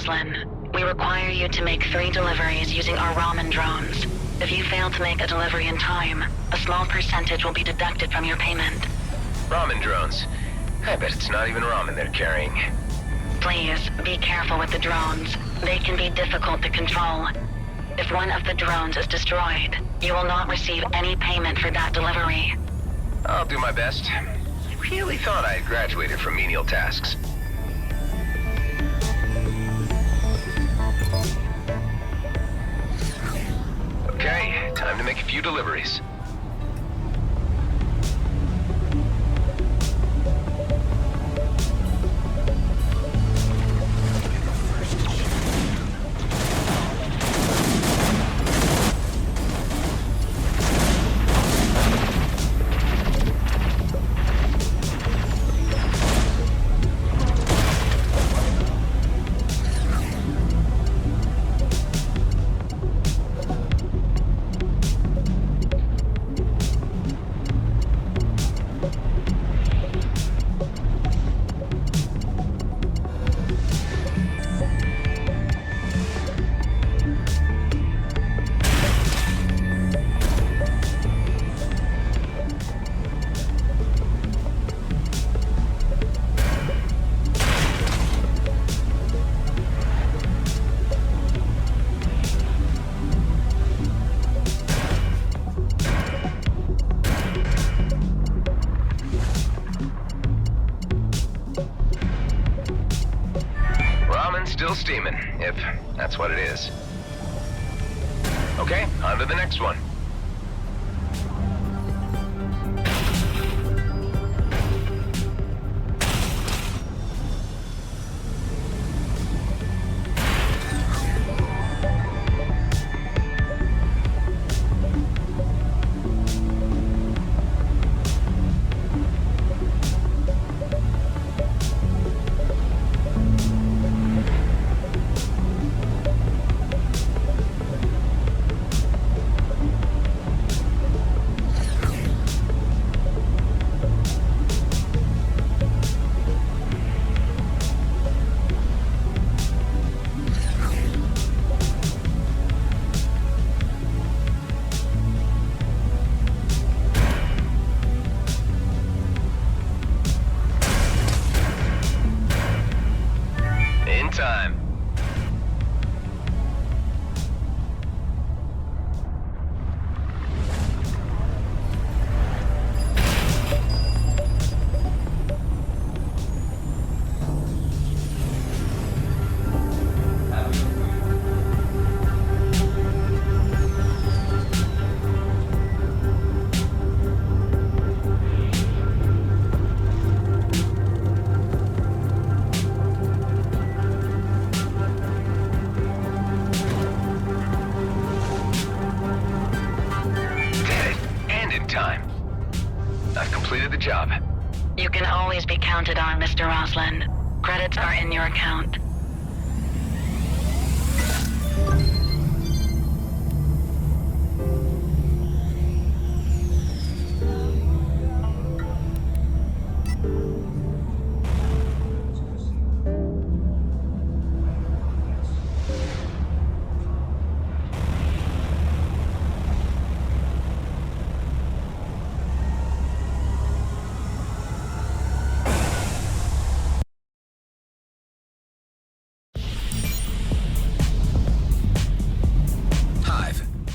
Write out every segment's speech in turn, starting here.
Roslin. We require you to make 3 deliveries using our ramen drones. If you fail to make a delivery in time, a small percentage will be deducted from your payment. Ramen drones? I bet it's not even ramen they're carrying. Please, be careful with the drones. They can be difficult to control. If one of the drones is destroyed, you will not receive any payment for that delivery. I'll do my best. I really thought I had graduated from menial tasks. Okay, time to make a few deliveries. Still steaming, if that's what it is. Okay, on to the next one. Time. Job. You can always be counted on, Mr. Roslin. Credits are in your account.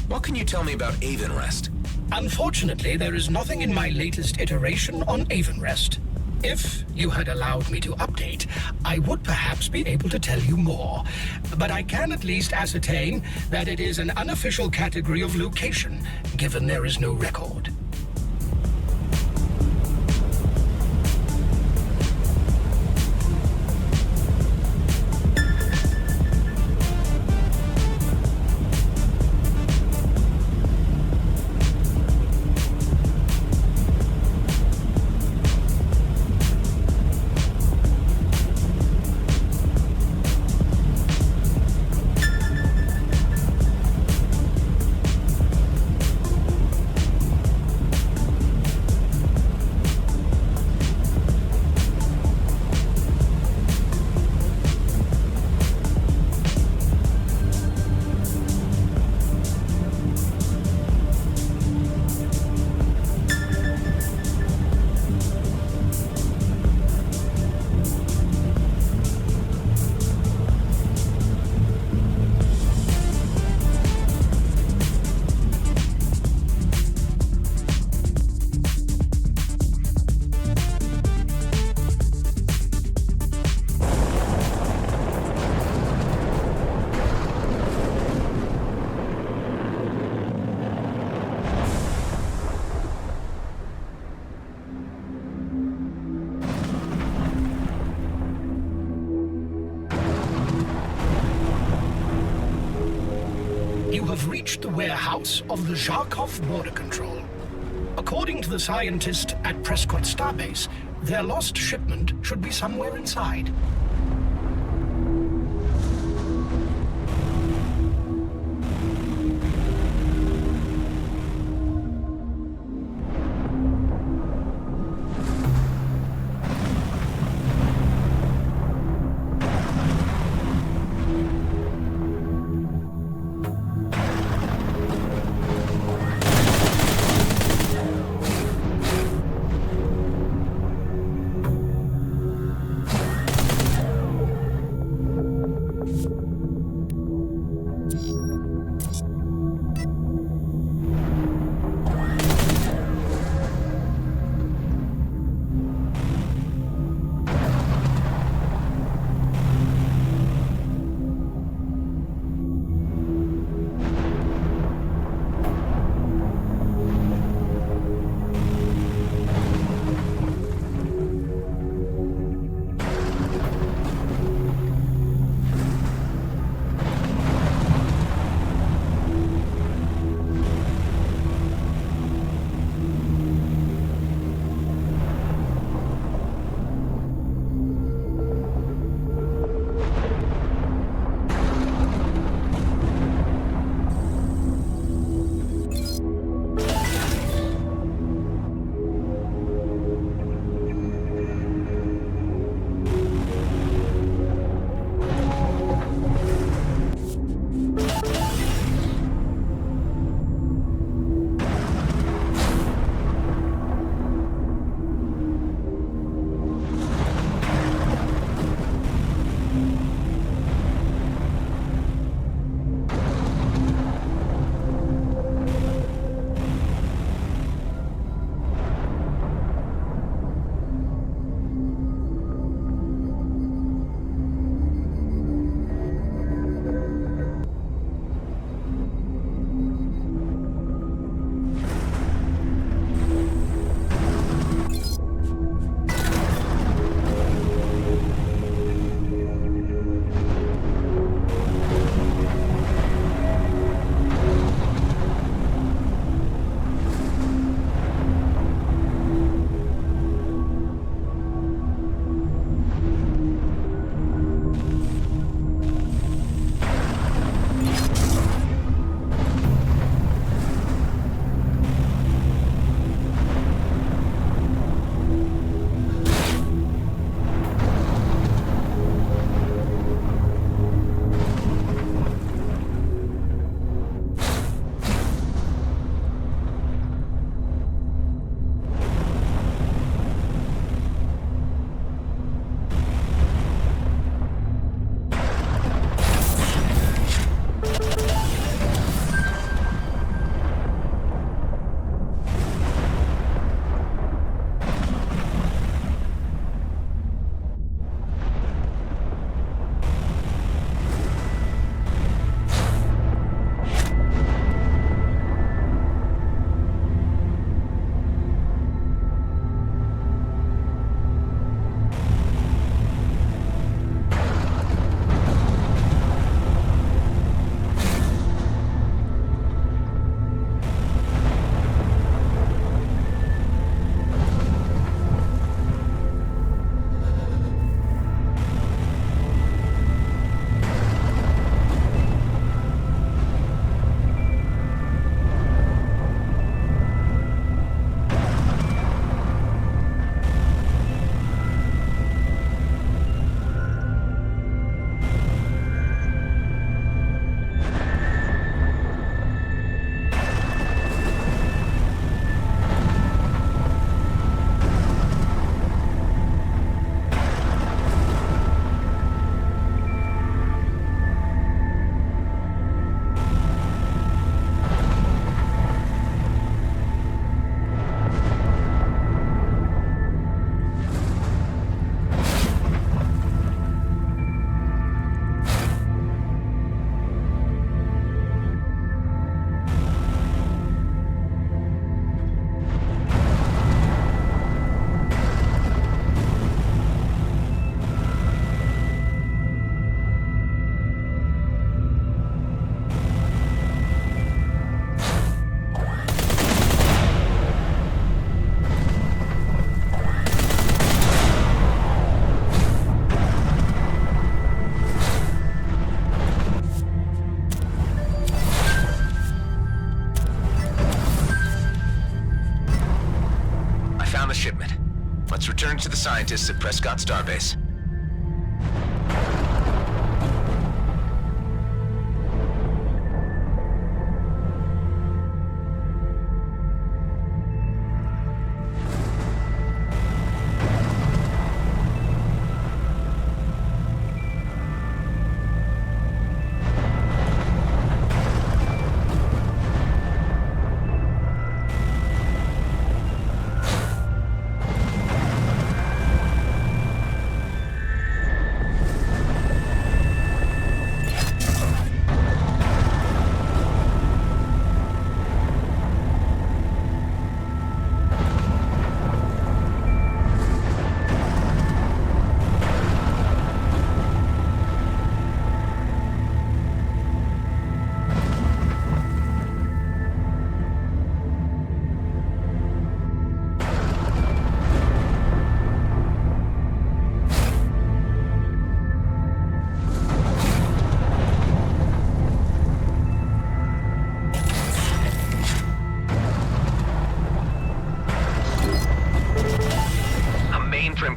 What can you tell me about Avenrest? Unfortunately, there is nothing in my latest iteration on Avenrest. If you had allowed me to update, I would perhaps be able to tell you more. But I can at least ascertain that it is an unofficial category of location, given there is no record. You have reached the warehouse of the Zarkov Border Control. According to the scientist at Prescott Starbase, their lost shipment should be somewhere inside. Reports returned to the scientists at Prescott Starbase.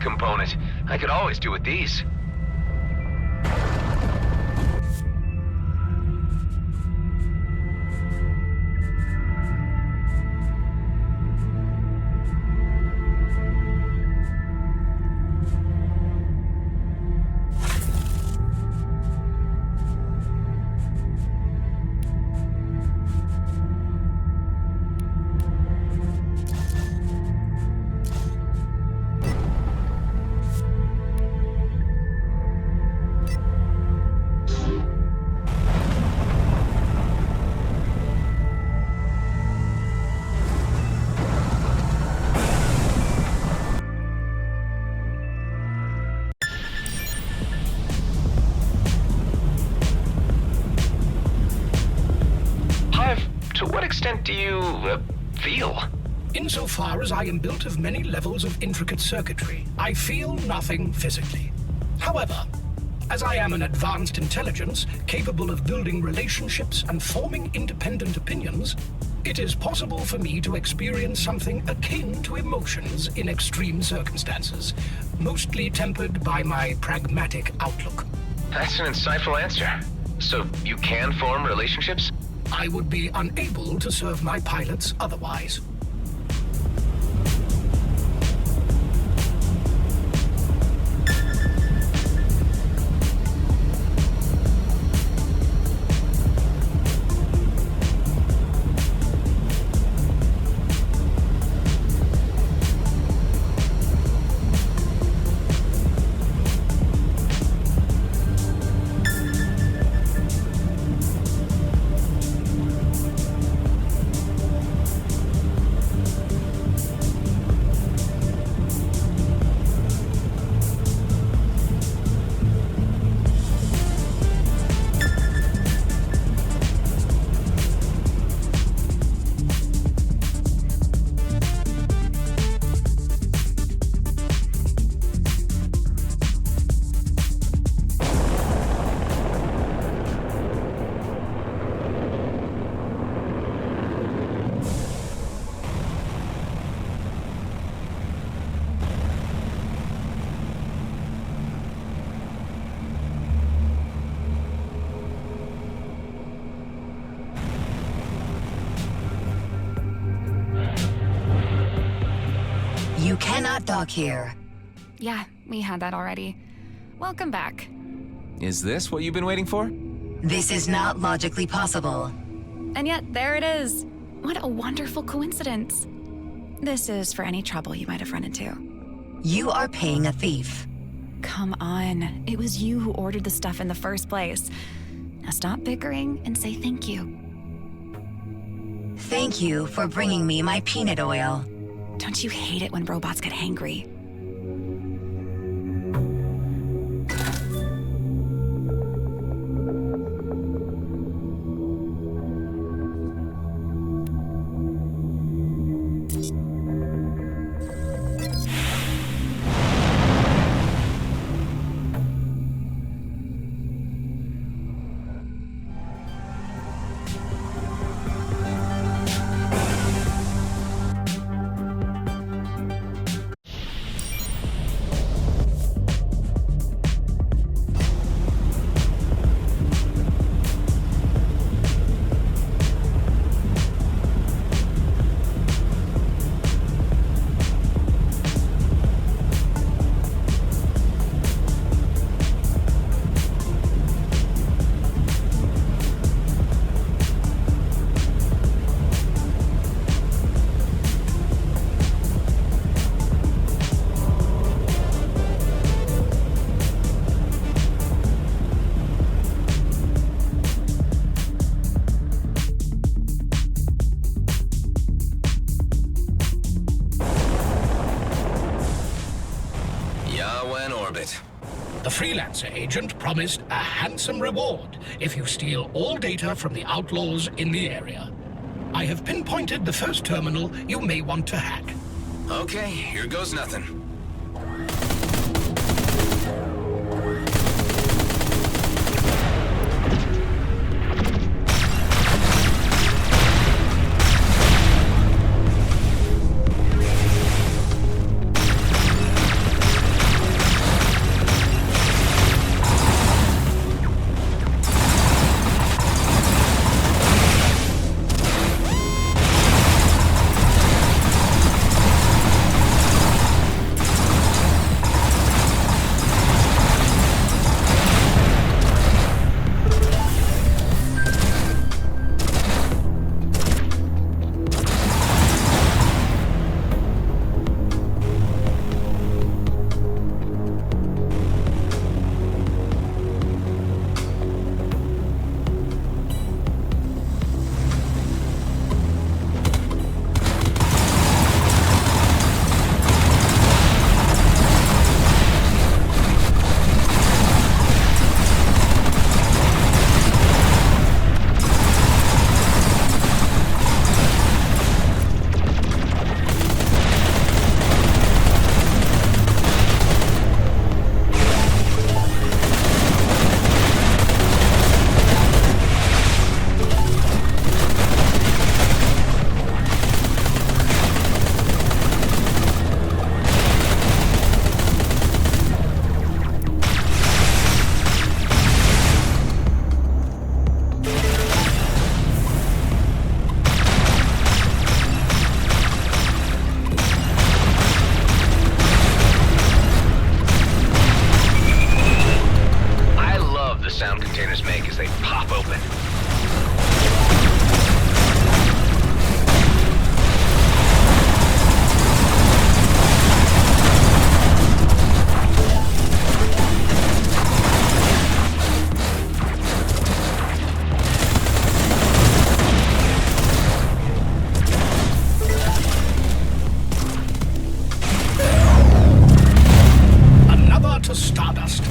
Component. I could always do with these. To what extent do you, feel? Insofar as I am built of many levels of intricate circuitry, I feel nothing physically. However, as I am an advanced intelligence capable of building relationships and forming independent opinions, it is possible for me to experience something akin to emotions in extreme circumstances, mostly tempered by my pragmatic outlook. That's an insightful answer. So you can form relationships? I would be unable to serve my pilots otherwise. You cannot dock here. Yeah, we had that already. Welcome back. Is this what you've been waiting for? This is not logically possible. And yet, there it is. What a wonderful coincidence. This is for any trouble you might have run into. You are paying a thief. Come on. It was you who ordered the stuff in the first place. Now stop bickering and say thank you. Thank you for bringing me my peanut oil. Don't you hate it when robots get hangry? The freelancer agent promised a handsome reward if you steal all data from the outlaws in the area. I have pinpointed the first terminal you may want to hack. Okay, here goes nothing. Sound containers make as they pop open. Another to Stardust.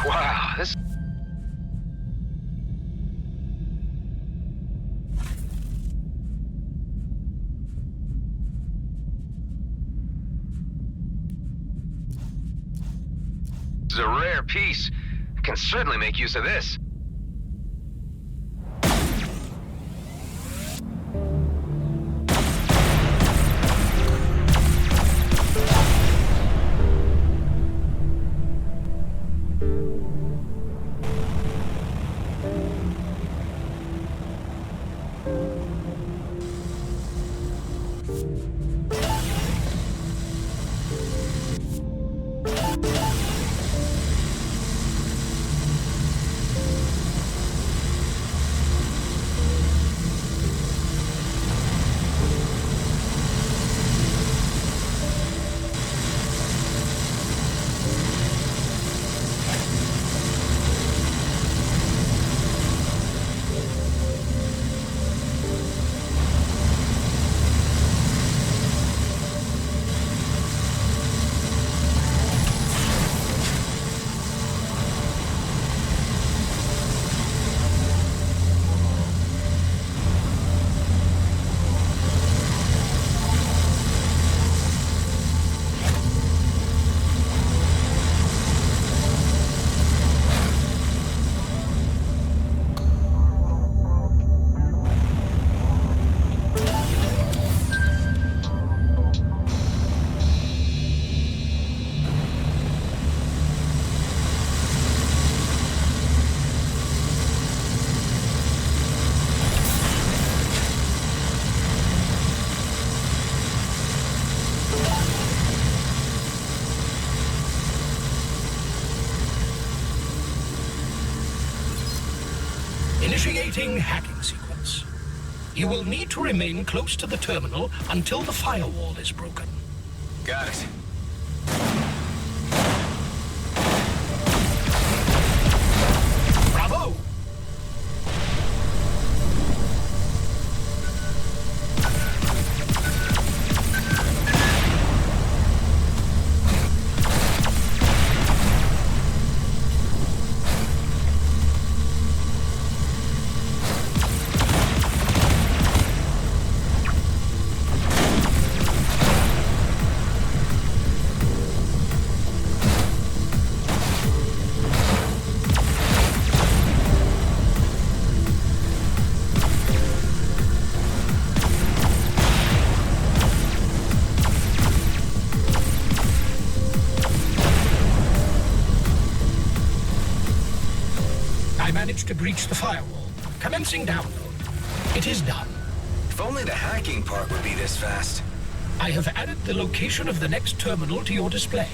Wow, this... This is a rare piece. I can certainly make use of this. Initiating hacking sequence. You will need to remain close to the terminal until the firewall is broken. Got it. Bravo! Managed to breach the firewall. Commencing download. It is done. If only the hacking part would be this fast. I have added the location of the next terminal to your display.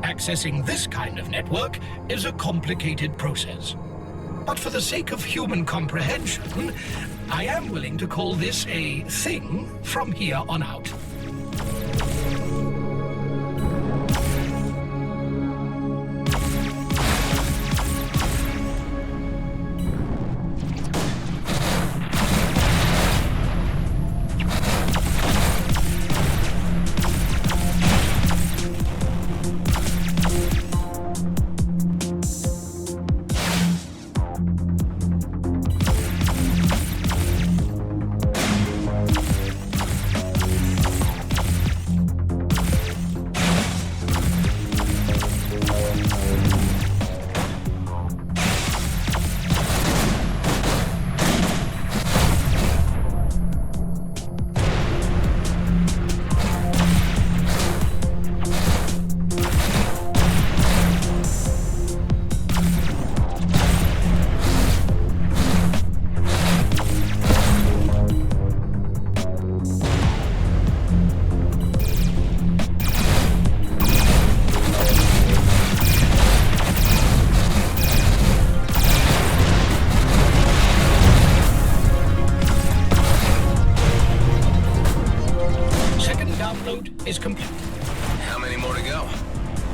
Accessing this kind of network is a complicated process. But for the sake of human comprehension, I am willing to call this a thing from here on out.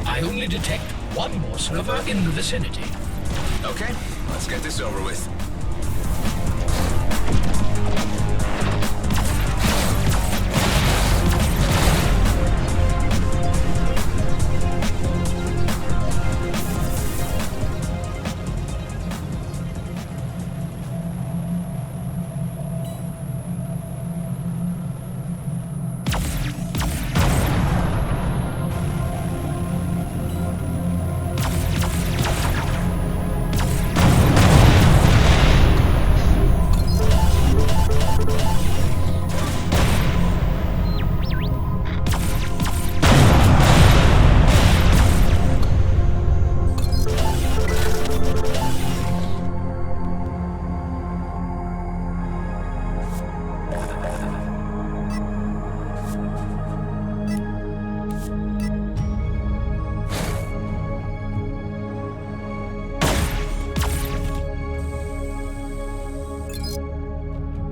I only detect one more server in the vicinity. Okay, let's get this over with.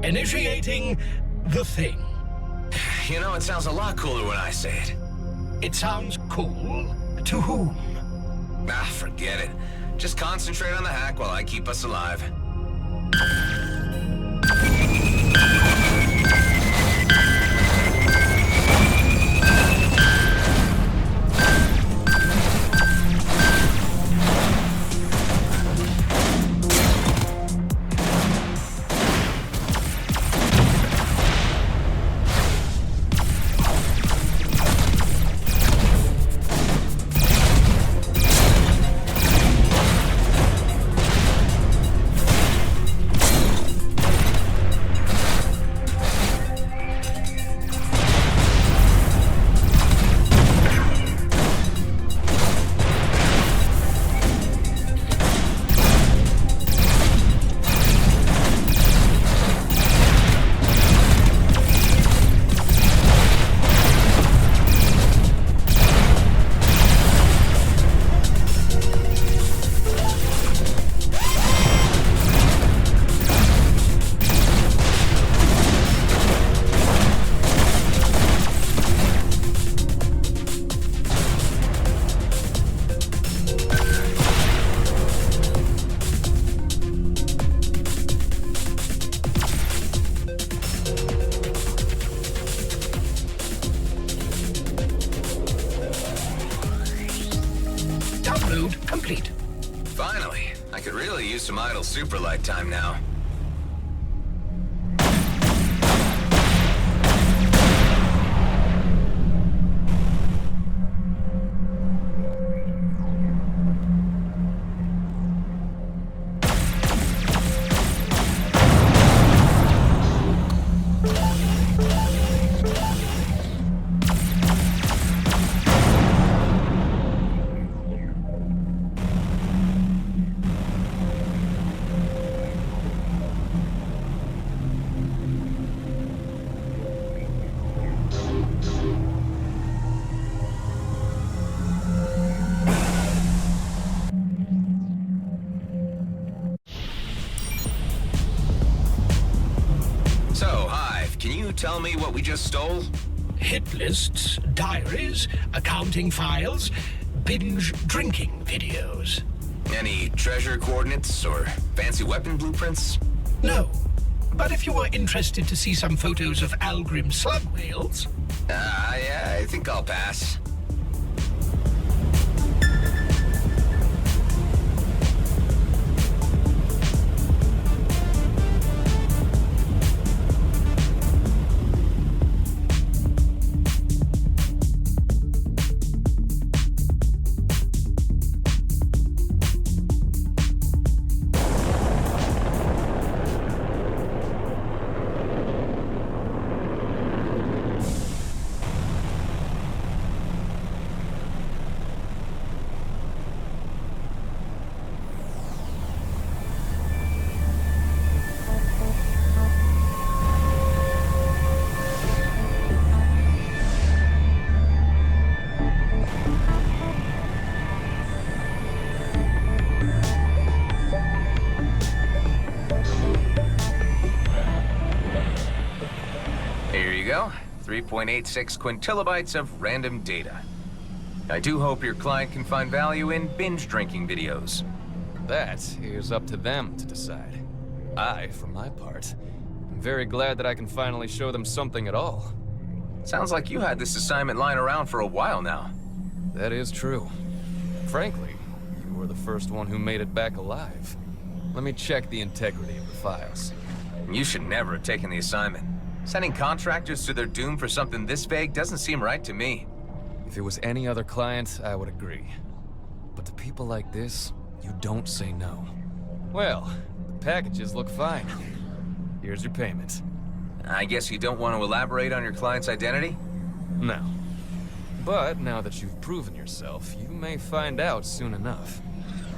Initiating the thing. You know, it sounds a lot cooler when I say it. It sounds cool. To whom? Ah, forget it. Just concentrate on the hack while I keep us alive. Download complete. Finally, I could really use some idle super light time now. Can you tell me what we just stole? Hit lists, diaries, accounting files, binge drinking videos. Any treasure coordinates or fancy weapon blueprints? No. But if you are interested to see some photos of Algrim slug whales... Yeah, I think I'll pass. Here you go. 3.86 quintilobytes of random data. I do hope your client can find value in binge drinking videos. That is up to them to decide. I, for my part, am very glad that I can finally show them something at all. Sounds like you had this assignment lying around for a while now. That is true. Frankly, you were the first one who made it back alive. Let me check the integrity of the files. You should never have taken the assignment. Sending contractors to their doom for something this vague doesn't seem right to me. If it was any other client, I would agree. But to people like this, you don't say no. Well, the packages look fine. Here's your payment. I guess you don't want to elaborate on your client's identity? No. But now that you've proven yourself, you may find out soon enough.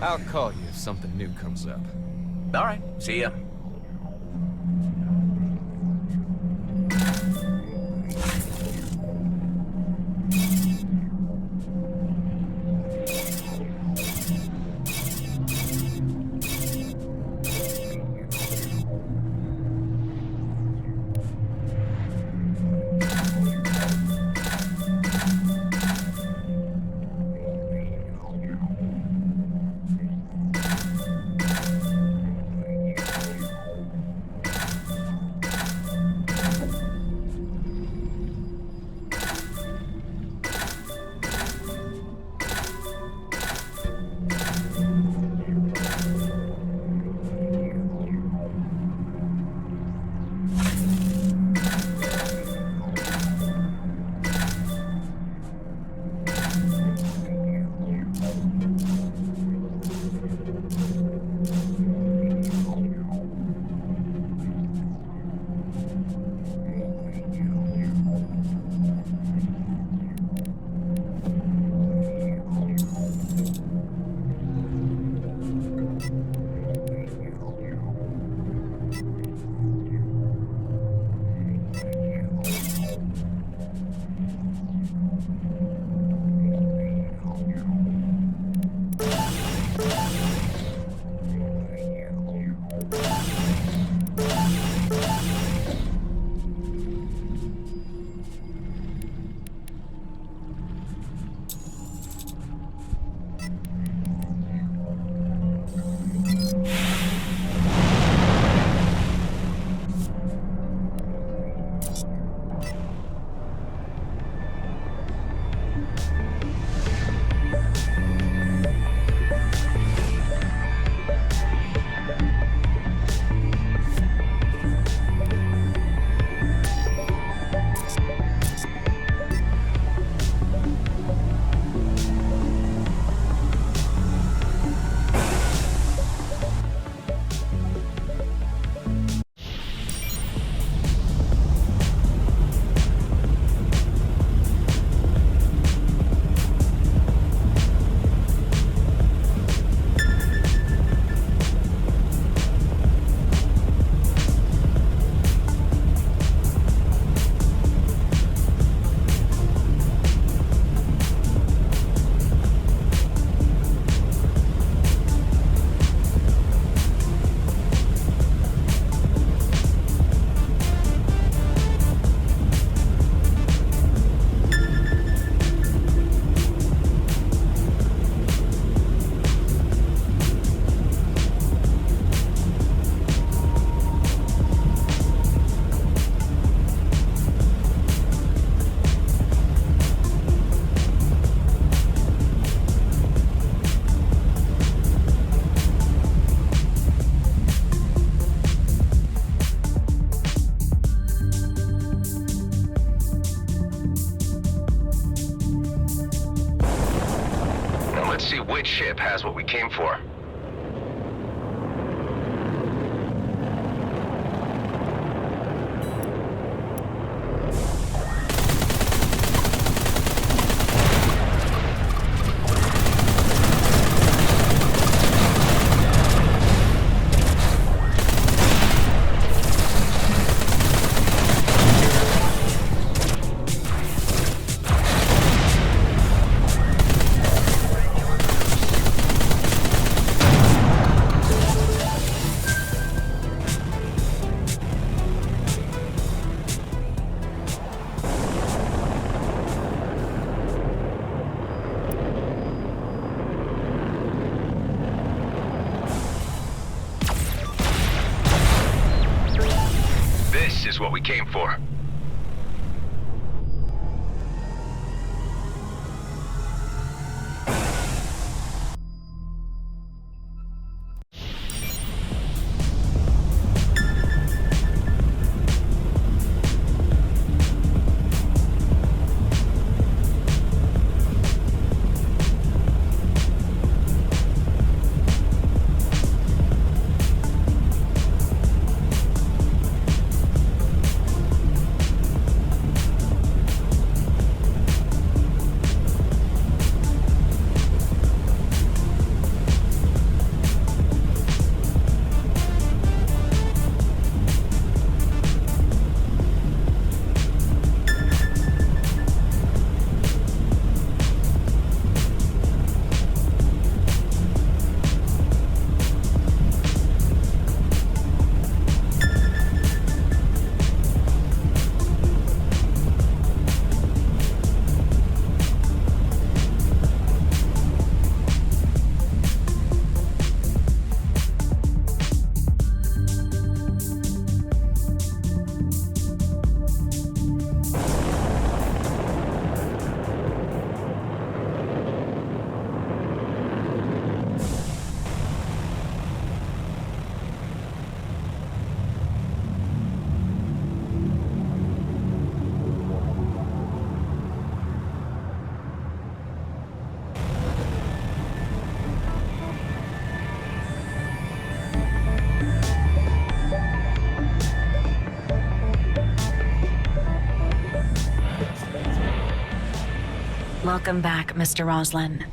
I'll call you if something new comes up. All right, see ya. Which ship has what we came for? is what we came for. Welcome back, Mr. Roslin.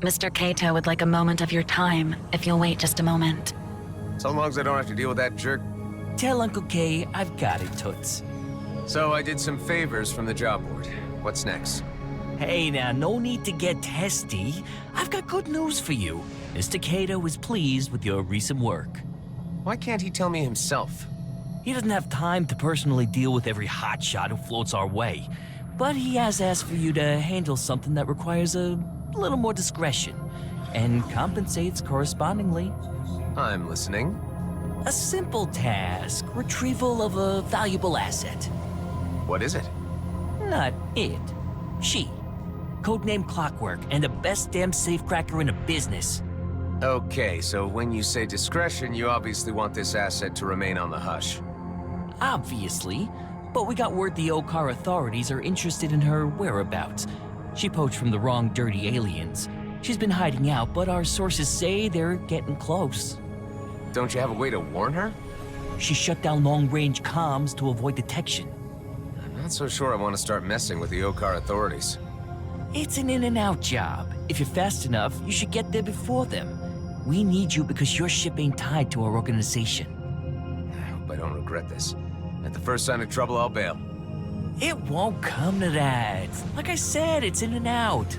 Mr. Kato would like a moment of your time, if you'll wait just a moment. So long as I don't have to deal with that jerk. Tell Uncle K I've got it, Toots. So I did some favors from the job board. What's next? Hey now, no need to get testy. I've got good news for you. Mr. Kato is pleased with your recent work. Why can't he tell me himself? He doesn't have time to personally deal with every hotshot who floats our way, but he has asked for you to handle something that requires a little more discretion, and compensates correspondingly. I'm listening. A simple task, retrieval of a valuable asset. What is it? Not it. She. Codename Clockwork, and the best damn safecracker in the business. Okay, so when you say discretion, you obviously want this asset to remain on the hush. Obviously, but we got word the Okar authorities are interested in her whereabouts. She poached from the wrong dirty aliens. She's been hiding out, but our sources say they're getting close. Don't you have a way to warn her? She shut down long-range comms to avoid detection. I'm not so sure I want to start messing with the Okar authorities. It's an in-and-out job. If you're fast enough, you should get there before them. We need you because your ship ain't tied to our organization. I hope I don't regret this. At the first sign of trouble, I'll bail. It won't come to that. Like I said, it's in and out.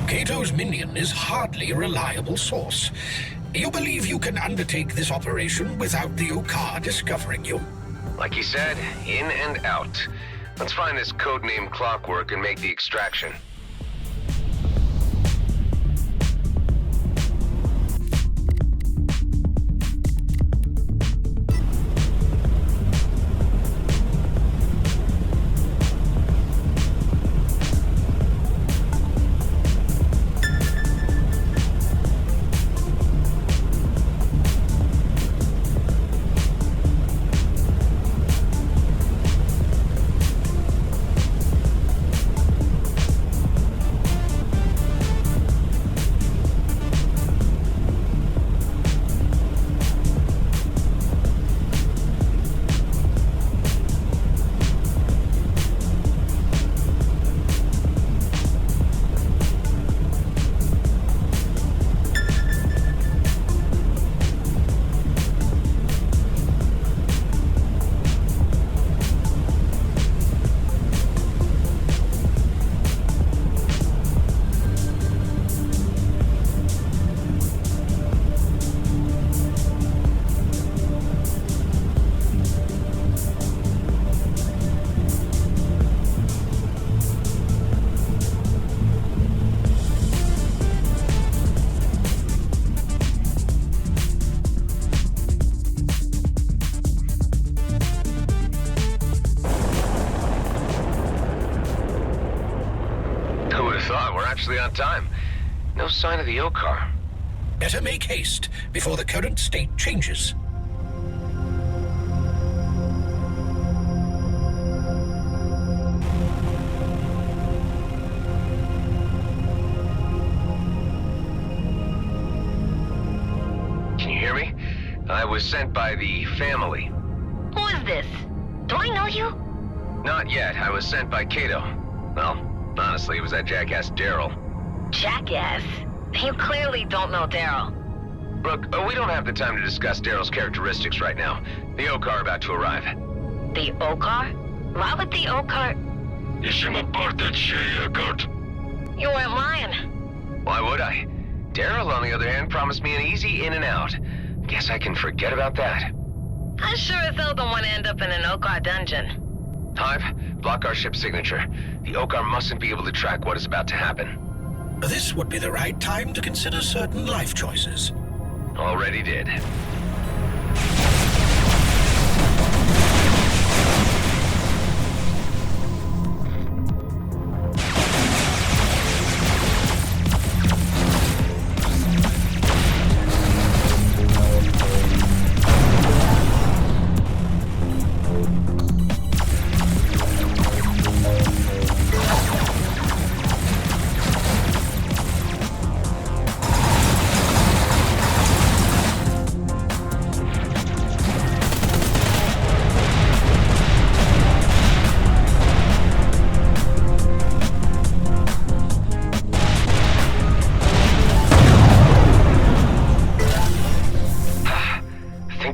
Kato's minion is hardly a reliable source. You believe you can undertake this operation without the Okar discovering you? Like he said, in and out. Let's find this codename Clockwork and make the extraction. thought. We're actually on time. No sign of the O-car. Better make haste before the current state changes. Can you hear me? I was sent by the family. Who is this? Do I know you? Not yet. I was sent by Kato. Well, honestly, it was that jackass Daryl. Jackass? You clearly don't know Daryl. Look, we don't have the time to discuss Daryl's characteristics right now. The O-car about to arrive. The O-car? Why would the O-car... You weren't lying. Why would I? Daryl, on the other hand, promised me an easy in and out. Guess I can forget about that. I sure as hell don't want to end up in an O-car dungeon. Hive, block our ship signature. The O-car mustn't be able to track what is about to happen. This would be the right time to consider certain life choices. Already did.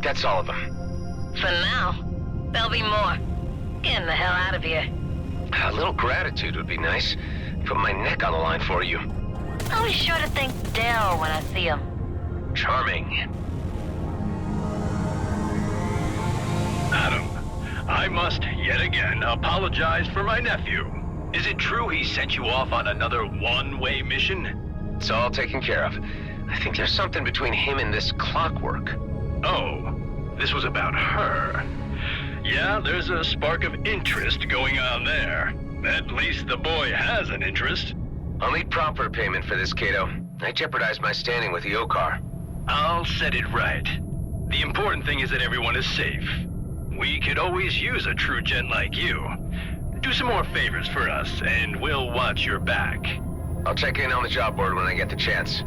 That's all of them. For now. There'll be more. Getting the hell out of here. A little gratitude would be nice. Put my neck on the line for you. I'll be sure to thank Daryl when I see him. Charming. Adam, I must yet again apologize for my nephew. Is it true he sent you off on another one-way mission? It's all taken care of. I think there's something between him and this clockwork. Oh, this was about her. Yeah, there's a spark of interest going on there. At least the boy has an interest. I'll need proper payment for this, Kato. I jeopardized my standing with the O-car. I'll set it right. The important thing is that everyone is safe. We could always use a true gent like you. Do some more favors for us, and we'll watch your back. I'll check in on the job board when I get the chance.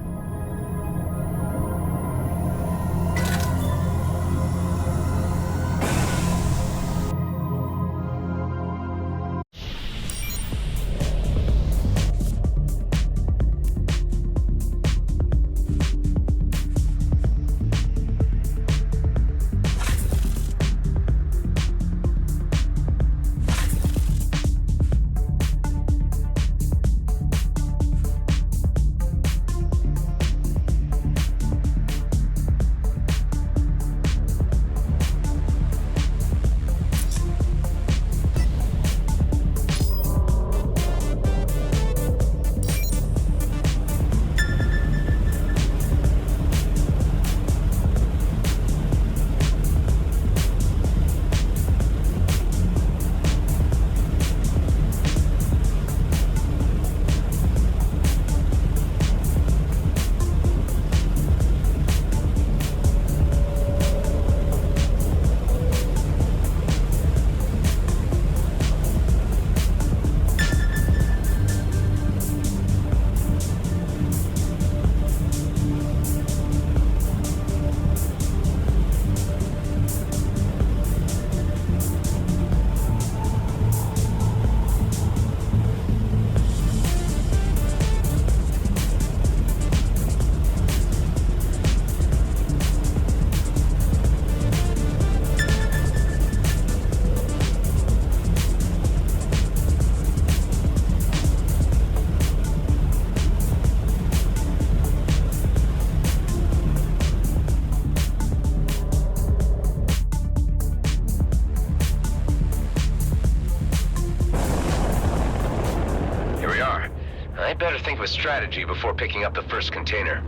I'd better think of a strategy before picking up the first container.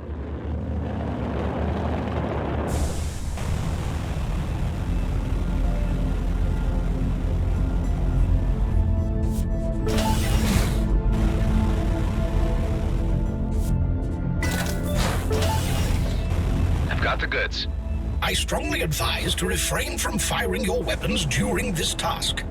the goods? I strongly advise to refrain from firing your weapons during this task.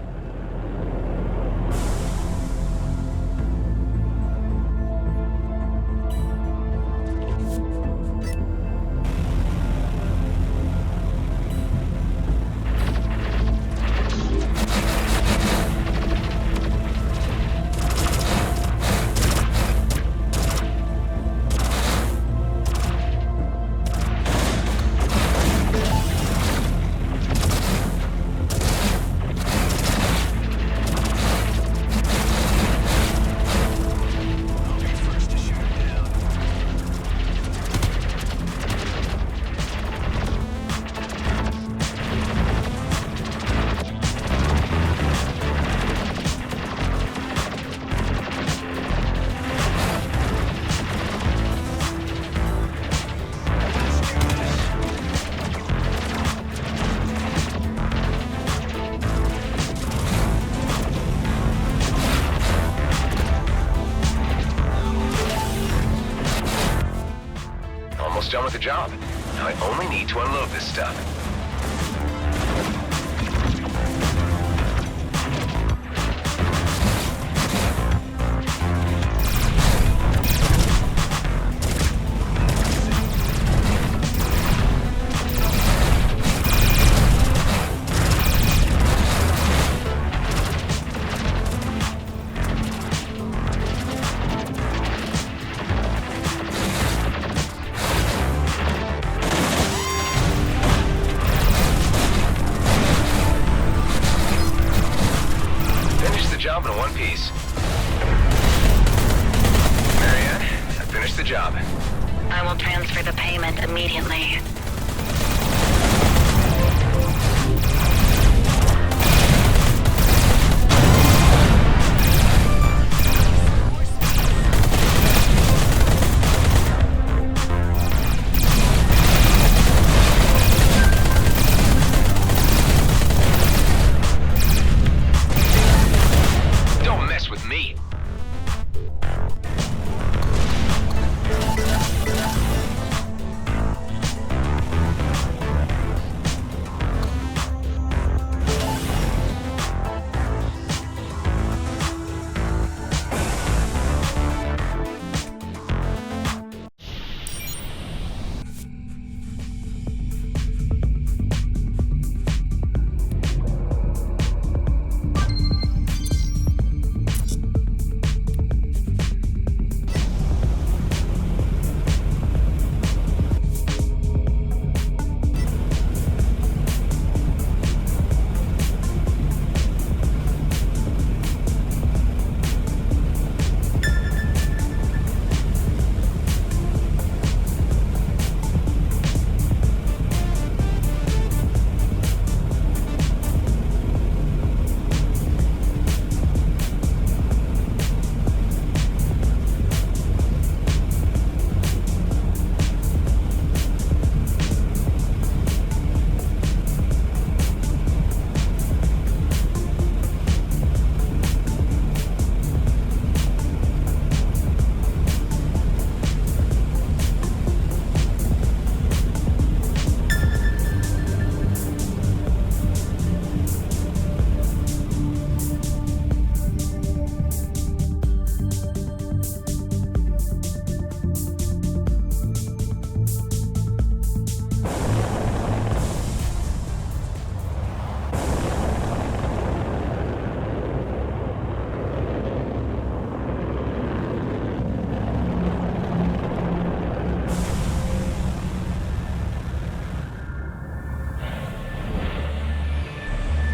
Done with the job. I only need to unload this stuff. Job in one piece. Marianne, I finished the job. I will transfer the payment immediately.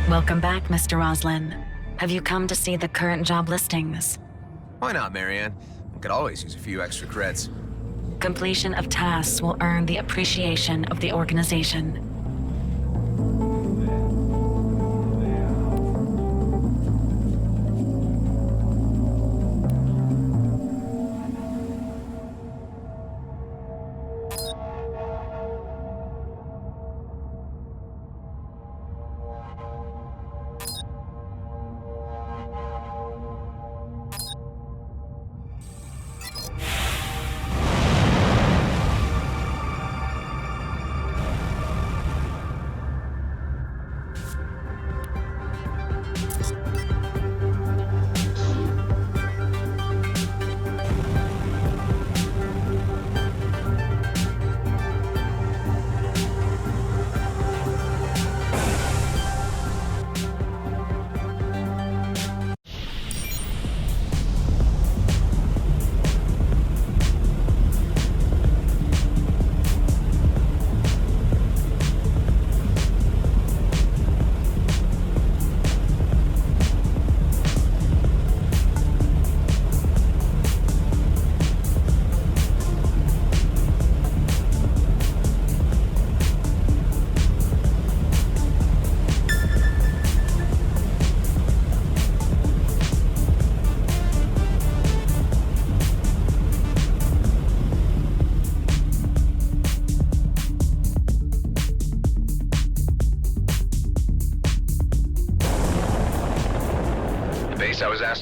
Welcome back, Mr. Roslin. Have you come to see the current job listings? Why not, Marianne? I could always use a few extra creds. Completion of tasks will earn the appreciation of the organization.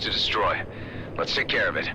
to destroy. Let's take care of it.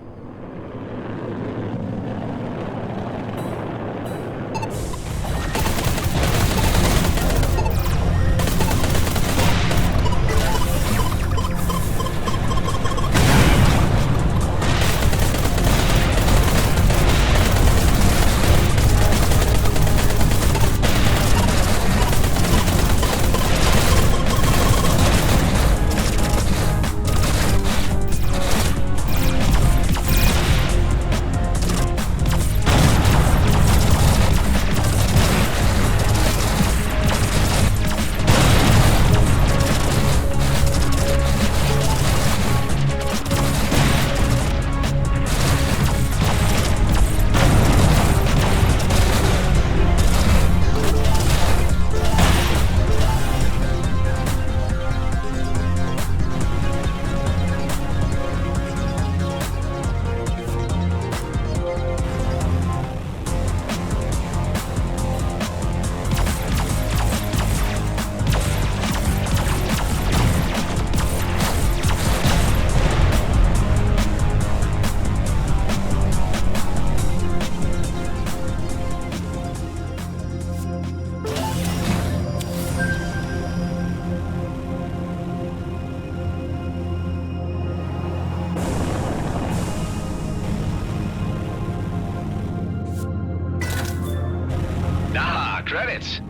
Credits.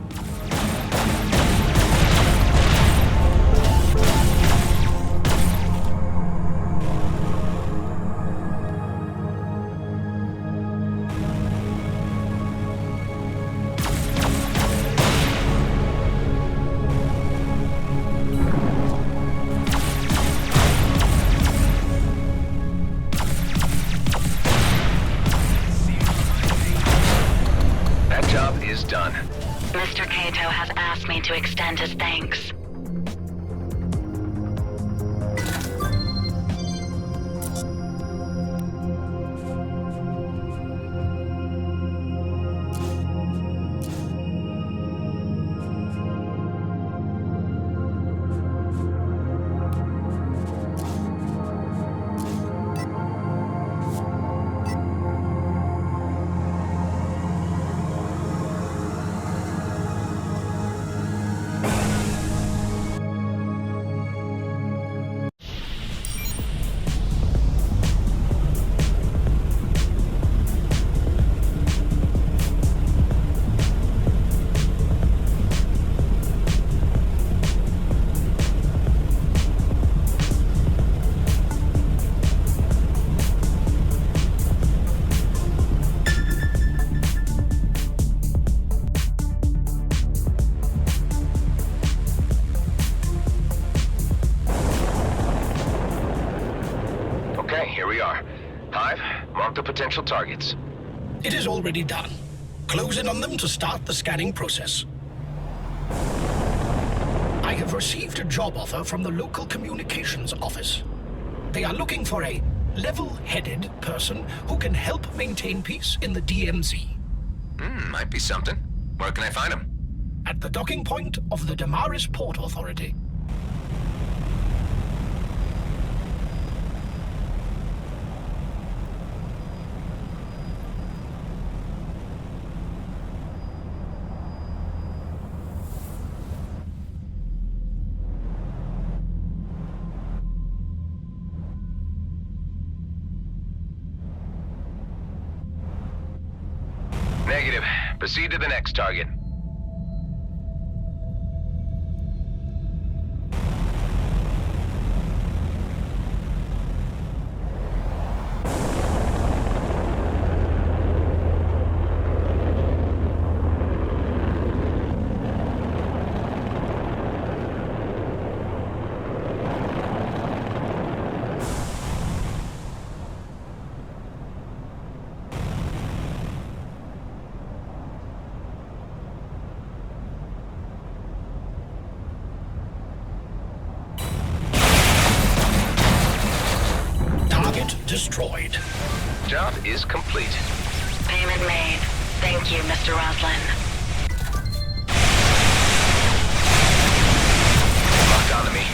That job is done. Mr. Kato has asked me to extend his thanks. Here we are. Hive, mark the potential targets. It is already done. Close in on them to start the scanning process. I have received a job offer from the local communications office. They are looking for a level-headed person who can help maintain peace in the DMZ. Might be something. Where can I find him? At the docking point of the Damaris Port Authority. Negative. Proceed to the next target. Destroyed. Job is complete. Payment made. Thank you, Mr. Roslin. Locked onto me.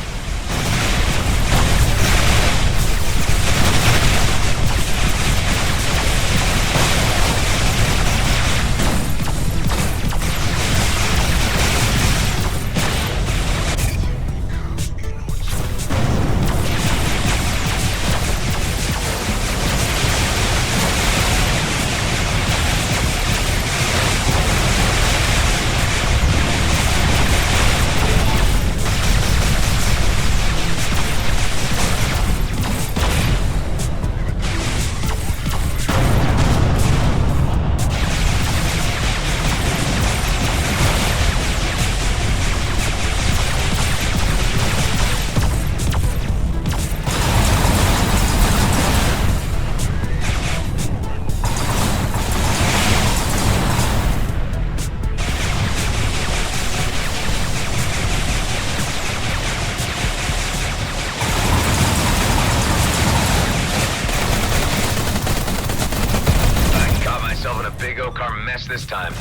gas this time.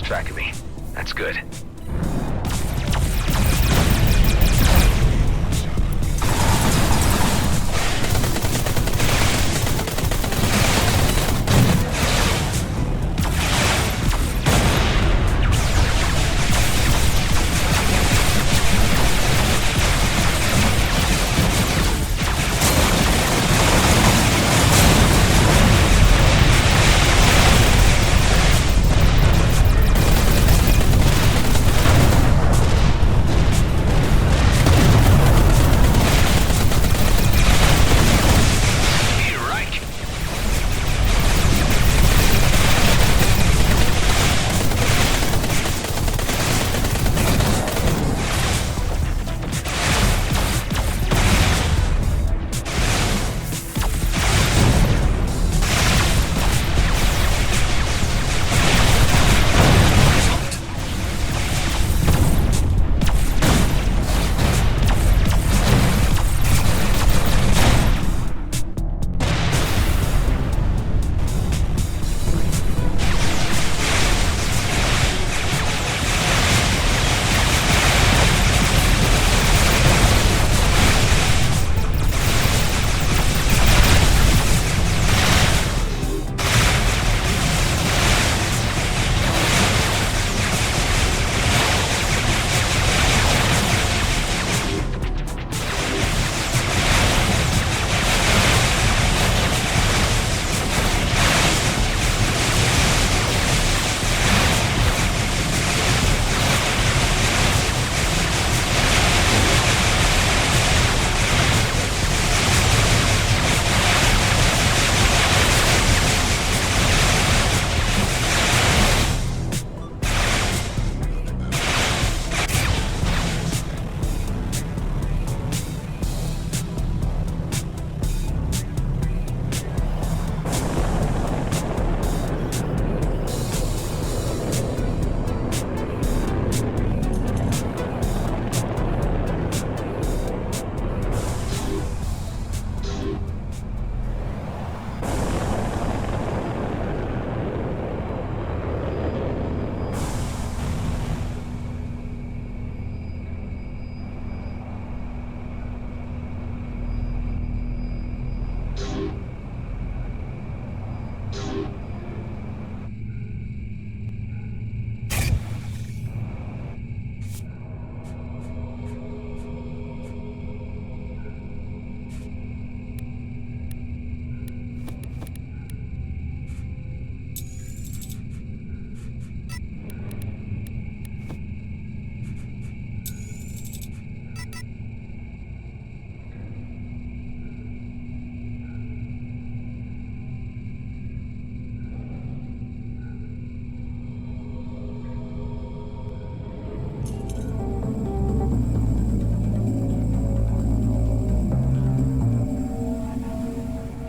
Track of me. That's good.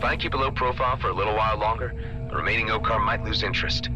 If I keep a low profile for a little while longer, the remaining O-car might lose interest.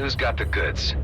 who's got the goods.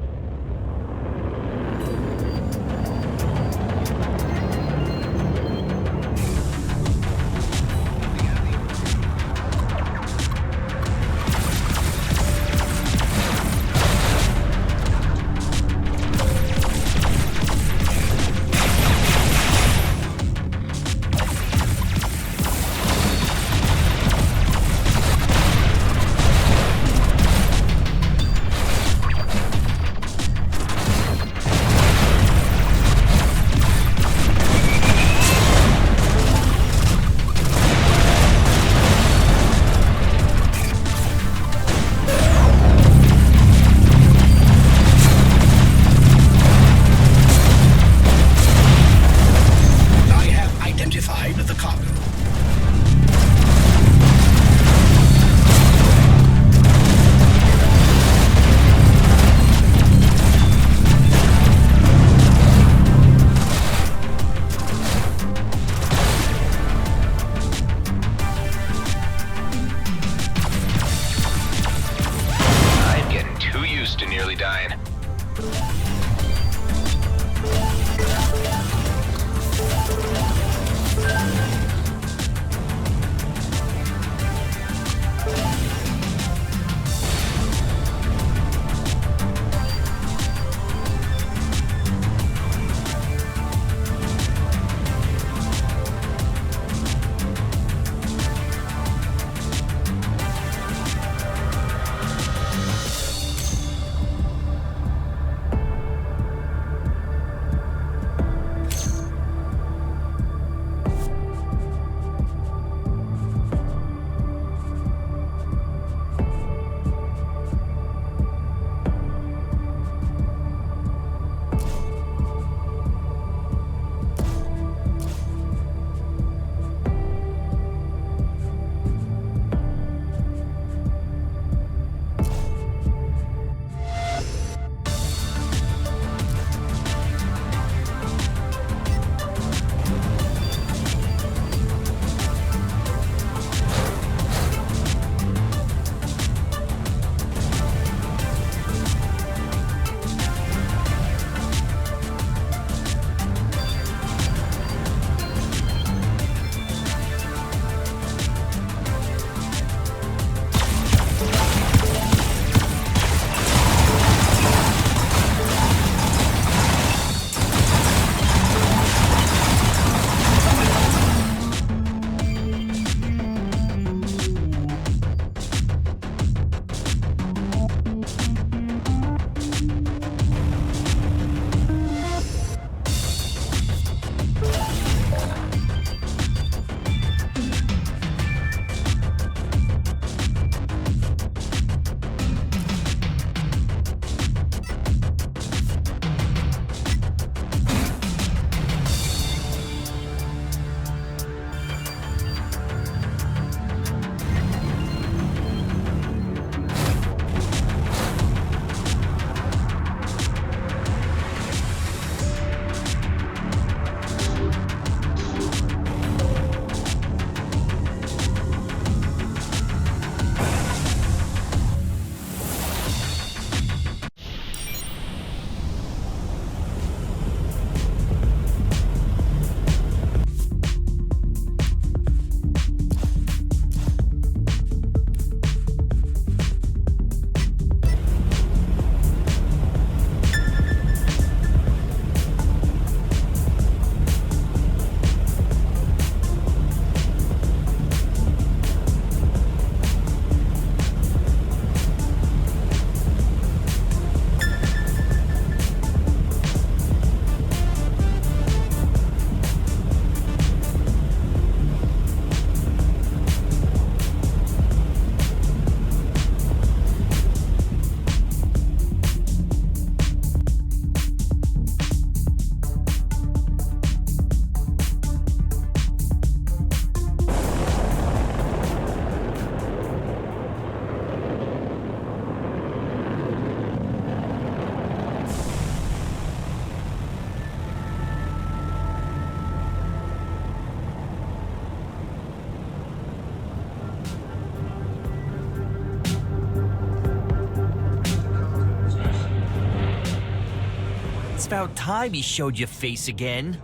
It's about time you showed your face again.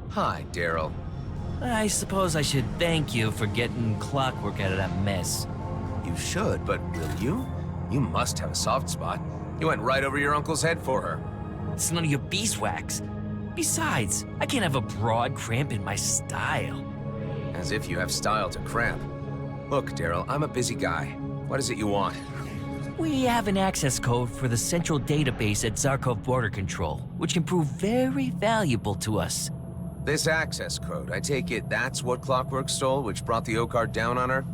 Hi, Daryl. I suppose I should thank you for getting Clockwork out of that mess. You should, but will you? You must have a soft spot. You went right over your uncle's head for her. It's none of your beeswax. Besides, I can't have a broad cramp in my style. As if you have style to cramp. Look, Daryl, I'm a busy guy. What is it you want? We have an access code for the central database at Zarkov Border Control, which can prove very valuable to us. This access code, I take it that's what Clockwork stole, which brought the O-card down on her?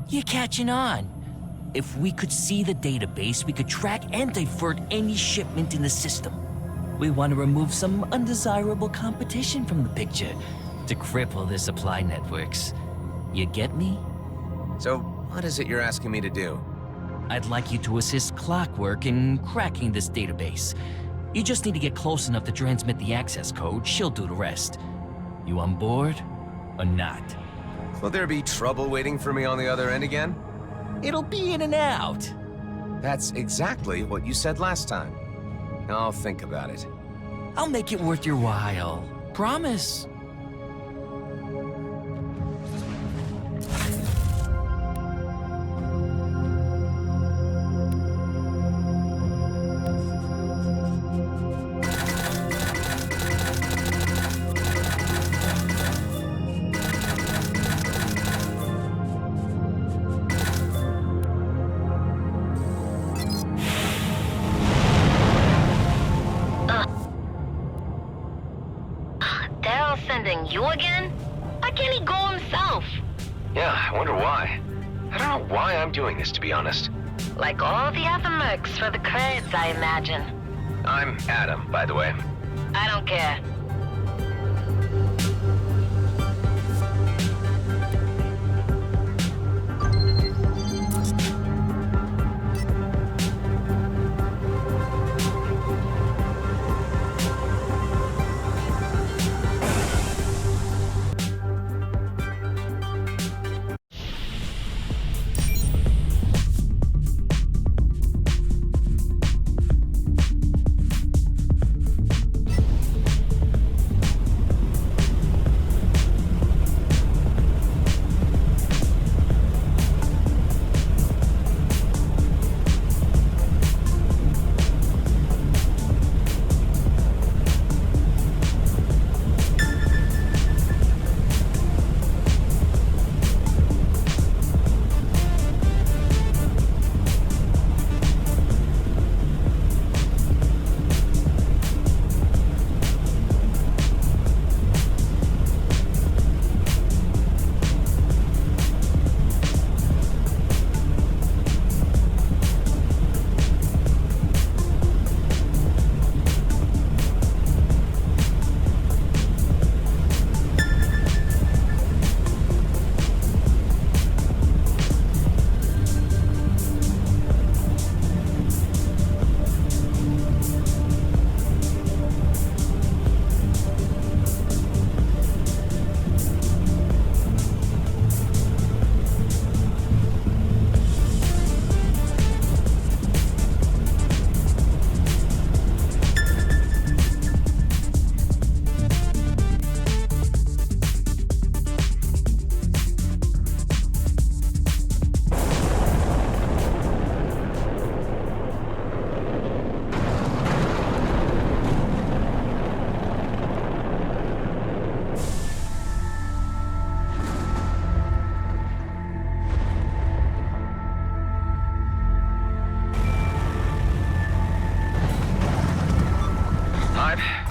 You're catching on. If we could see the database, we could track and divert any shipment in the system. We want to remove some undesirable competition from the picture to cripple the supply networks. You get me? So, what is it you're asking me to do? I'd like you to assist Clockwork in cracking this database. You just need to get close enough to transmit the access code. She'll do the rest. You on board or not? Will there be trouble waiting for me on the other end again? It'll be in and out. That's exactly what you said last time. I'll think about it. I'll make it worth your while. Promise. You again? Why can't he go himself? Yeah, I wonder why. I don't know why I'm doing this, to be honest. Like all the other mercs for the credits, I imagine. I'm Adam, by the way. I don't care.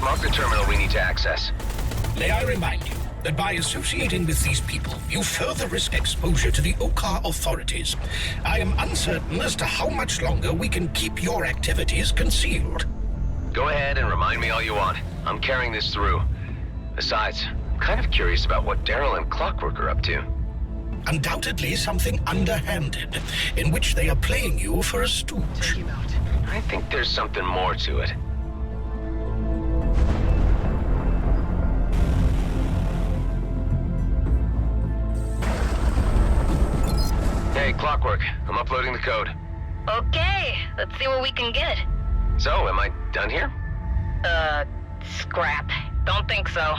Mark the terminal we need to access. May I remind you that by associating with these people, you further risk exposure to the Okar authorities. I am uncertain as to how much longer we can keep your activities concealed. Go ahead and remind me all you want. I'm carrying this through. Besides, I'm kind of curious about what Daryl and Clockwork are up to. Undoubtedly something underhanded, in which they are playing you for a stooge. I think there's something more to it. Hey, Clockwork, I'm uploading the code. Okay, let's see what we can get. So, am I done here? Scrap. Don't think so.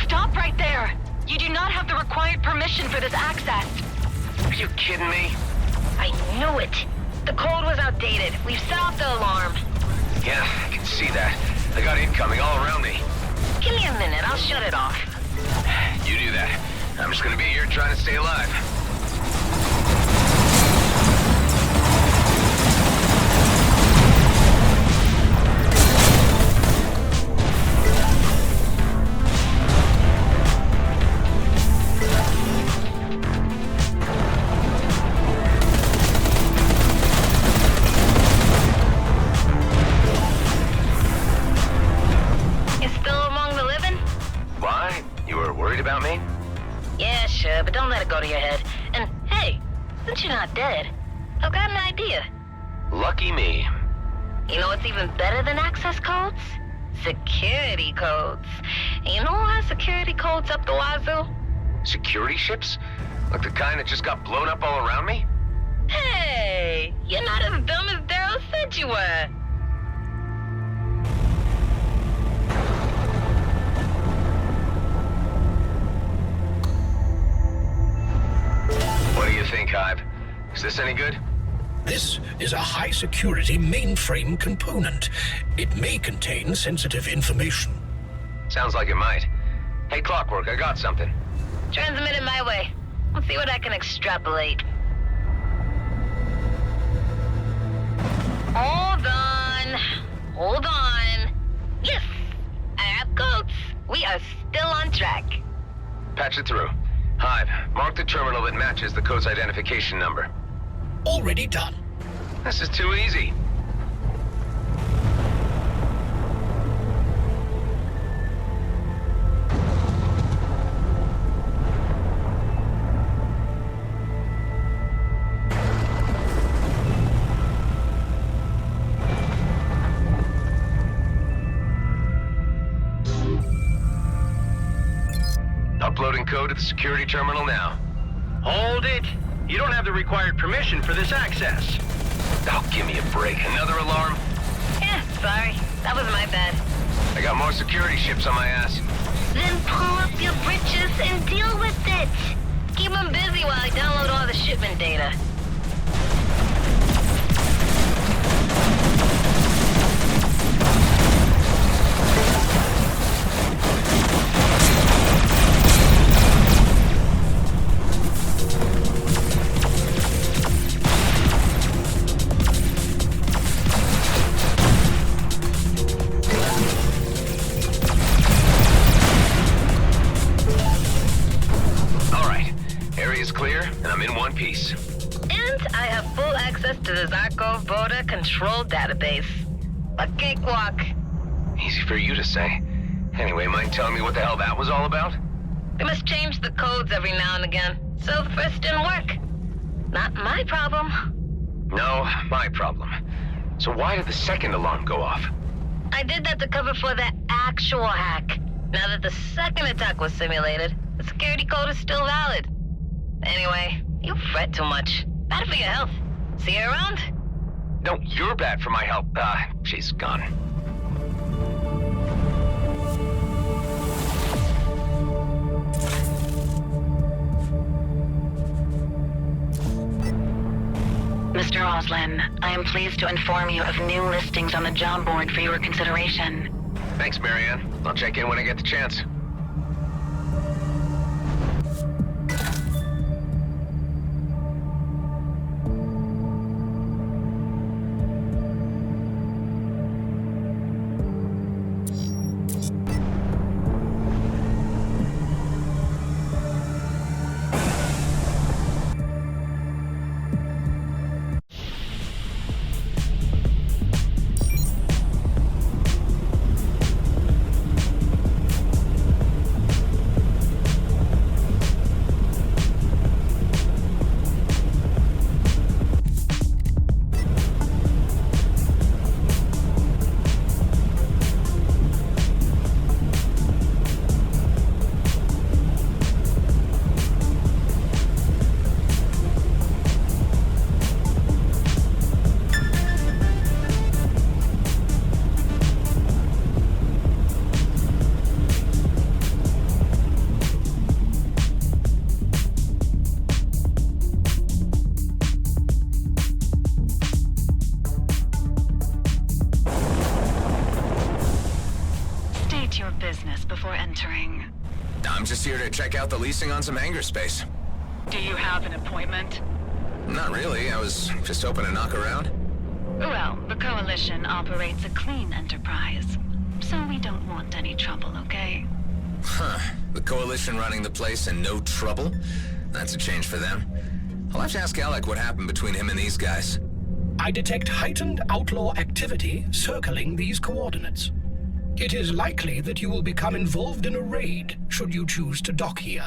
Stop right there! You do not have the required permission for this access. Are you kidding me? I knew it. The code was outdated. We've set off the alarm. Yeah, I can see that. I got incoming all around me. Give me a minute. I'll shut it off. You do that. I'm just gonna be here trying to stay alive. About me? Yeah, sure, but don't let it go to your head. And hey, since you're not dead, I've got an idea. Lucky me. You know what's even better than access codes? Security codes. And you know who has security codes up the wazoo? Security ships? Like the kind that just got blown up all around me? Hey, you're not as dumb as Daryl said you were. What do you think, Hive? Is this any good? This is a high-security mainframe component. It may contain sensitive information. Sounds like it might. Hey, Clockwork, I got something. Transmit it my way. Let's see what I can extrapolate. Hold on. Hold on. Yes! I have codes. We are still on track. Patch it through. Hive, mark the terminal that matches the code's identification number. Already done. This is too easy. Uploading code to the security terminal now. Hold it! You don't have the required permission for this access. Oh, give me a break. Another alarm? Yeah, sorry. That was my bad. I got more security ships on my ass. Then pull up your britches and deal with it. Keep them busy while I download all the shipment data. And I have full access to the Zarkov border control database. A cakewalk. Easy for you to say. Anyway, mind telling me what the hell that was all about? They must change the codes every now and again, so the first didn't work. Not my problem. No, my problem. So why did the second alarm go off? I did that to cover for the actual hack. Now that the second attack was simulated, the security code is still valid. Anyway, you fret too much. Bad for your health. See you around? No, you're bad for my health. She's gone. Mr. Oslin, I am pleased to inform you of new listings on the job board for your consideration. Thanks, Marianne. I'll check in when I get the chance. your business before entering? I'm just here to check out the leasing on some hangar space. Do you have an appointment? Not really, I was just hoping to knock around. Well, the Coalition operates a clean enterprise, so we don't want any trouble, okay? Huh, the Coalition running the place and no trouble? That's a change for them. I'll have to ask Alec what happened between him and these guys. I detect heightened outlaw activity circling these coordinates. It is likely that you will become involved in a raid should you choose to dock here.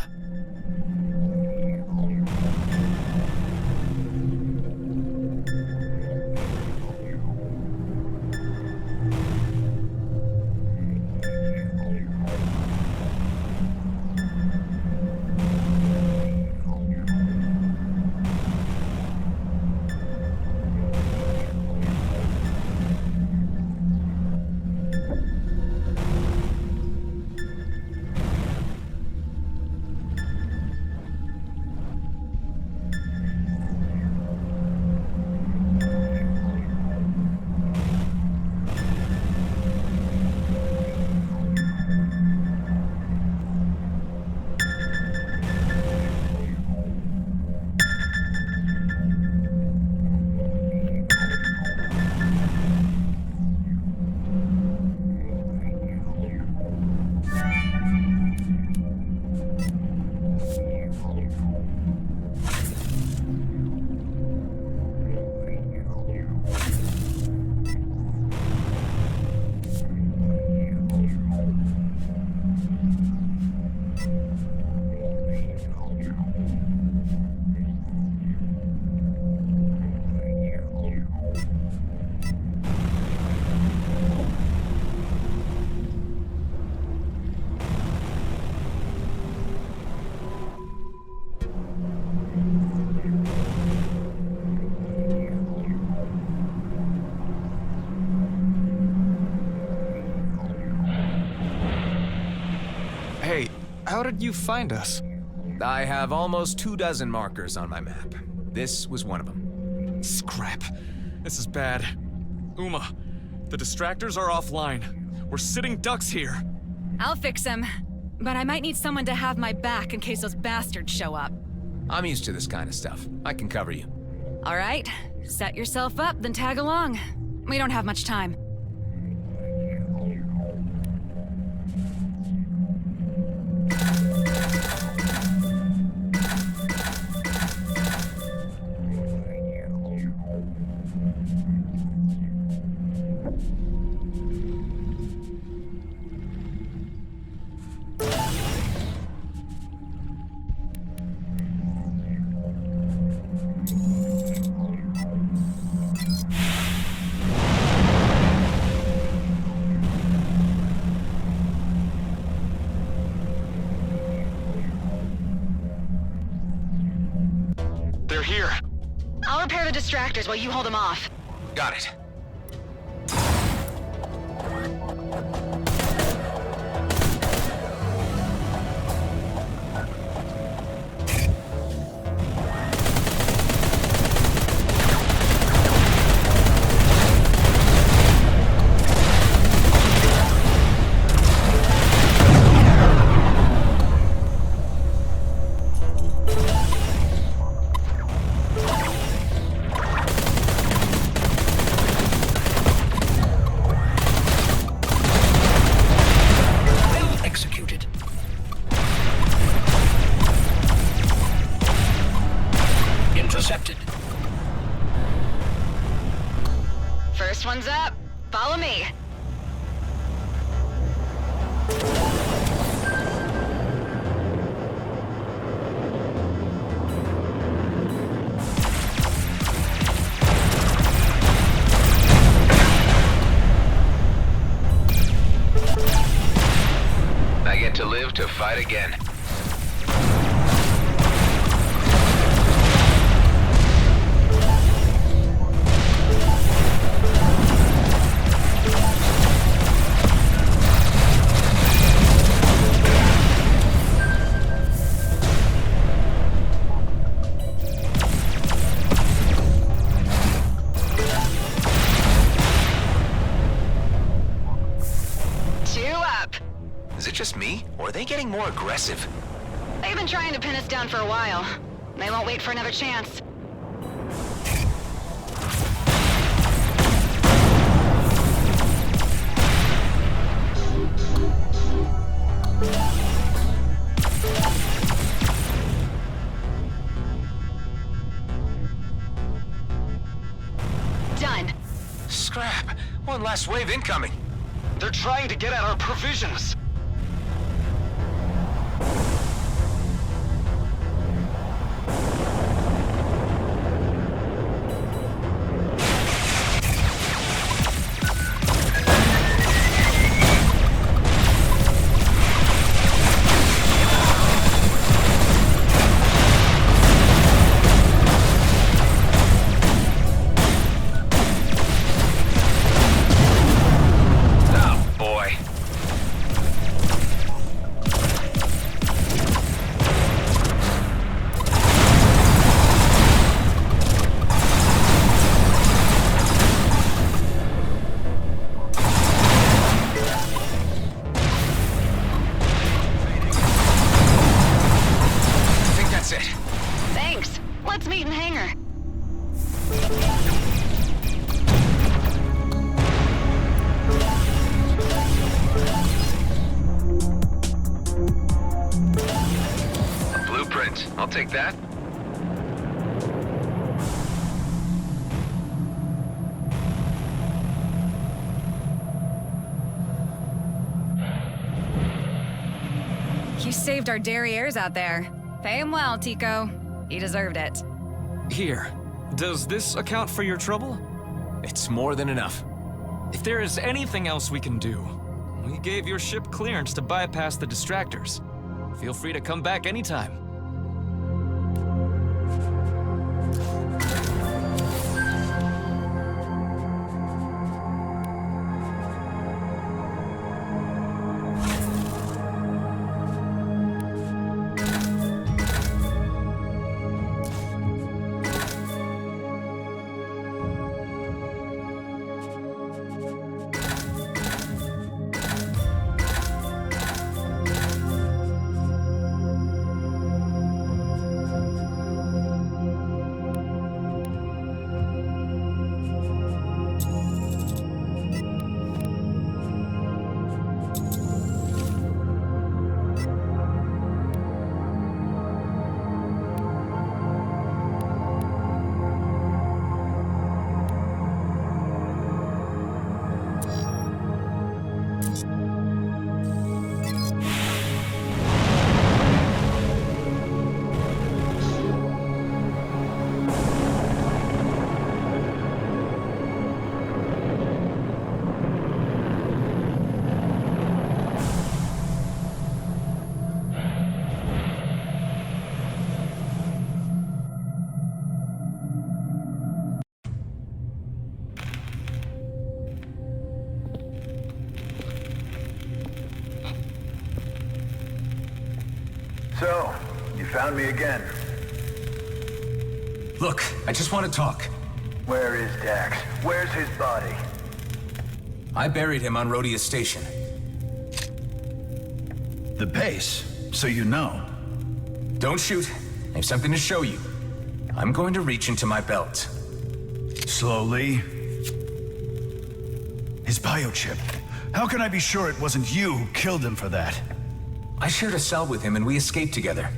Hey, how did you find us? I have almost 24 markers on my map. This was one of them. Scrap. This is bad. Uma, the distractors are offline. We're sitting ducks here. I'll fix him, but I might need someone to have my back in case those bastards show up. I'm used to this kind of stuff. I can cover you. All right, set yourself up, then tag along. We don't have much time. They're here. I'll repair the distractors while you hold them off. Got it. Intercepted. First one's up. Follow me. I get to live to fight again. Is it just me, or are they getting more aggressive? They've been trying to pin us down for a while. They won't wait for another chance. Done. Scrap! One last wave incoming! They're trying to get at our provisions. I'll take that. You saved our derrieres out there. Pay him well, Tico. He deserved it. Here. Does this account for your trouble? It's more than enough. If there is anything else we can do, we gave your ship clearance to bypass the distractors. Feel free to come back anytime. So, you found me again. Look, I just want to talk. Where is Dax? Where's his body? I buried him on Rhodius Station. The base, so you know. Don't shoot. I have something to show you. I'm going to reach into my belt. Slowly. His biochip. How can I be sure it wasn't you who killed him for that? I shared a cell with him and we escaped together.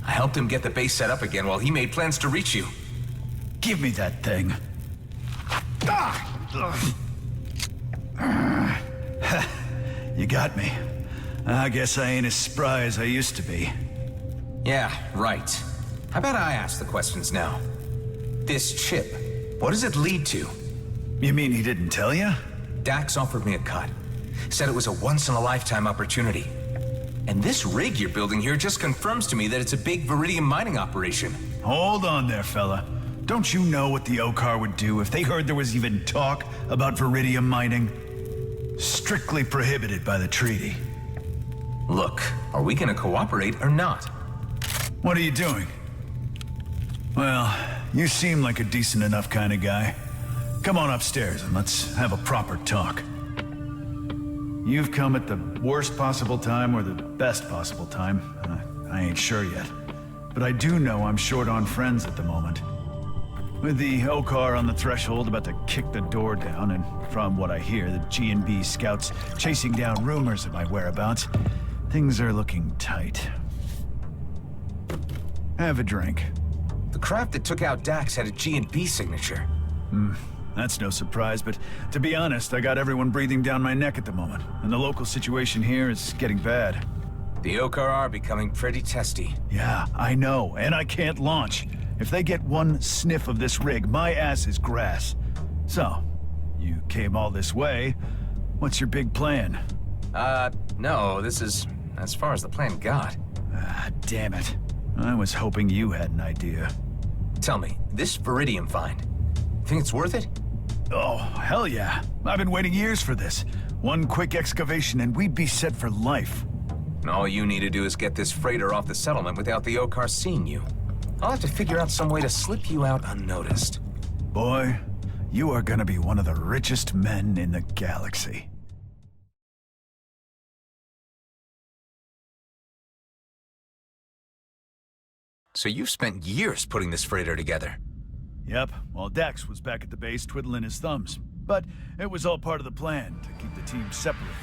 I helped him get the base set up again while he made plans to reach you. Give me that thing. You got me. I guess I ain't as spry as I used to be. Yeah, right. How about I ask the questions now? This chip, what does it lead to? You mean he didn't tell you? Dax offered me a cut. Said it was a once-in-a-lifetime opportunity. And this rig you're building here just confirms to me that it's a big Viridium mining operation. Hold on there, fella. Don't you know what the Okar would do if they heard there was even talk about Viridium mining? Strictly prohibited by the treaty. Look, are we gonna cooperate or not? What are you doing? Well, you seem like a decent enough kind of guy. Come on upstairs and let's have a proper talk. You've come at the worst possible time or the best possible time. I ain't sure yet. But I do know I'm short on friends at the moment. With the O-Car on the threshold about to kick the door down, and from what I hear, the G&B scouts chasing down rumors of my whereabouts, things are looking tight. Have a drink. The craft that took out Dax had a G&B signature. That's no surprise, but to be honest, I got everyone breathing down my neck at the moment, and the local situation here is getting bad. The O-Car are becoming pretty testy. Yeah, I know, and I can't launch. If they get one sniff of this rig, my ass is grass. So, you came all this way. What's your big plan? No, this is as far as the plan got. Ah, damn it. I was hoping you had an idea. Tell me, this Viridium find, think it's worth it? Oh, hell yeah. I've been waiting years for this. One quick excavation and we'd be set for life. And all you need to do is get this freighter off the settlement without the O-Car seeing you. I'll have to figure out some way to slip you out unnoticed. Boy, you are gonna be one of the richest men in the galaxy. So you've spent years putting this freighter together. Yep, while Dax was back at the base twiddling his thumbs. But it was all part of the plan to keep the team separated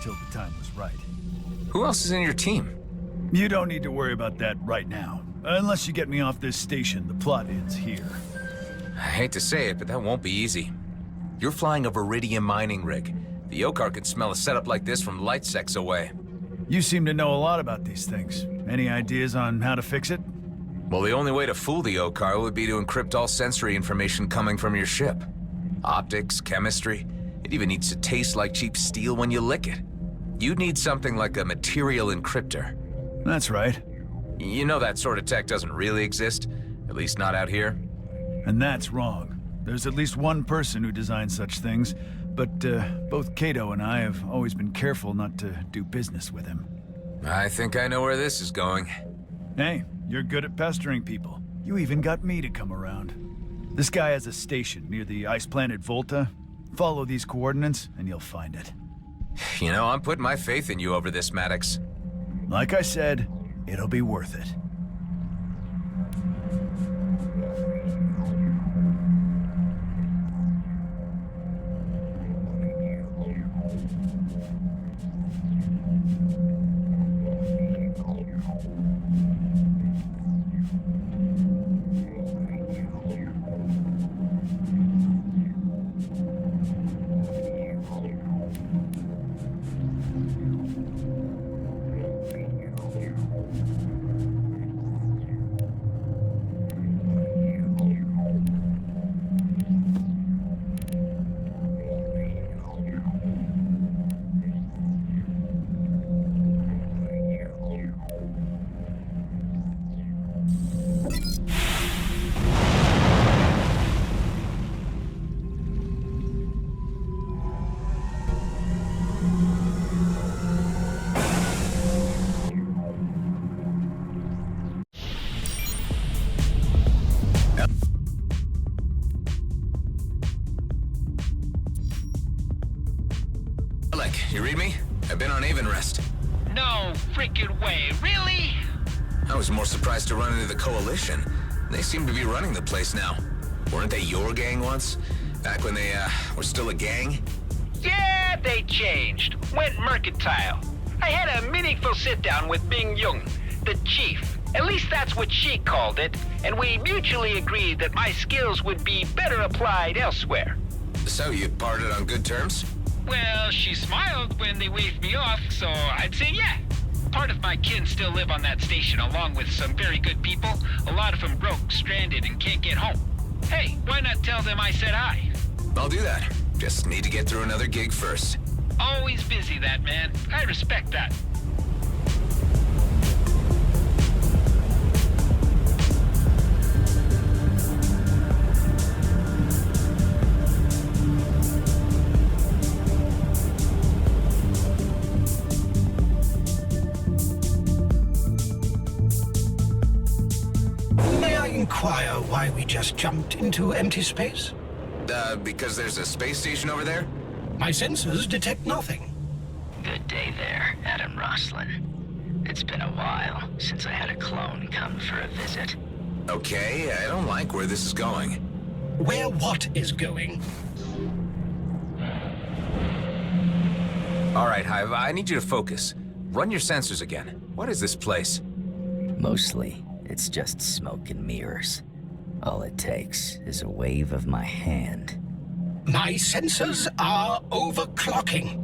till the time was right. Who else is in your team? You don't need to worry about that right now. Unless you get me off this station, the plot ends here. I hate to say it, but that won't be easy. You're flying a Viridium mining rig. The O-Car can smell a setup like this from light secs away. You seem to know a lot about these things. Any ideas on how to fix it? Well, the only way to fool the O-Car would be to encrypt all sensory information coming from your ship. Optics, chemistry, it even needs to taste like cheap steel when you lick it. You'd need something like a material encryptor. That's right. You know that sort of tech doesn't really exist, at least not out here. And that's wrong. There's at least one person who designs such things, but both Kato and I have always been careful not to do business with him. I think I know where this is going. Hey, you're good at pestering people. You even got me to come around. This guy has a station near the ice planet Volta. Follow these coordinates and you'll find it. You know, I'm putting my faith in you over this, Maddox. Like I said, it'll be worth it. You read me? I've been on Rest. No freaking way, really? I was more surprised to run into the Coalition. They seem to be running the place now. Weren't they your gang once? Back when they, were still a gang? Yeah, they changed. Went mercantile. I had a meaningful sit-down with Ming Jung, the chief. At least that's what she called it, and we mutually agreed that my skills would be better applied elsewhere. So you parted on good terms? Well, she smiled when they waved me off, so I'd say yeah. Part of my kin still live on that station, along with some very good people. A lot of them broke, stranded, and can't get home. Hey, why not tell them I said hi? I'll do that. Just need to get through another gig first. Always busy, that man. I respect that. Inquire why we just jumped into empty space? Because there's a space station over there? My sensors detect nothing. Good day there, Adam Roslin. It's been a while since I had a clone come for a visit. Okay, I don't like where this is going. Where what is going? All right, Hive, I need you to focus. Run your sensors again. What is this place? Mostly, it's just smoke and mirrors. All it takes is a wave of my hand. My sensors are overclocking.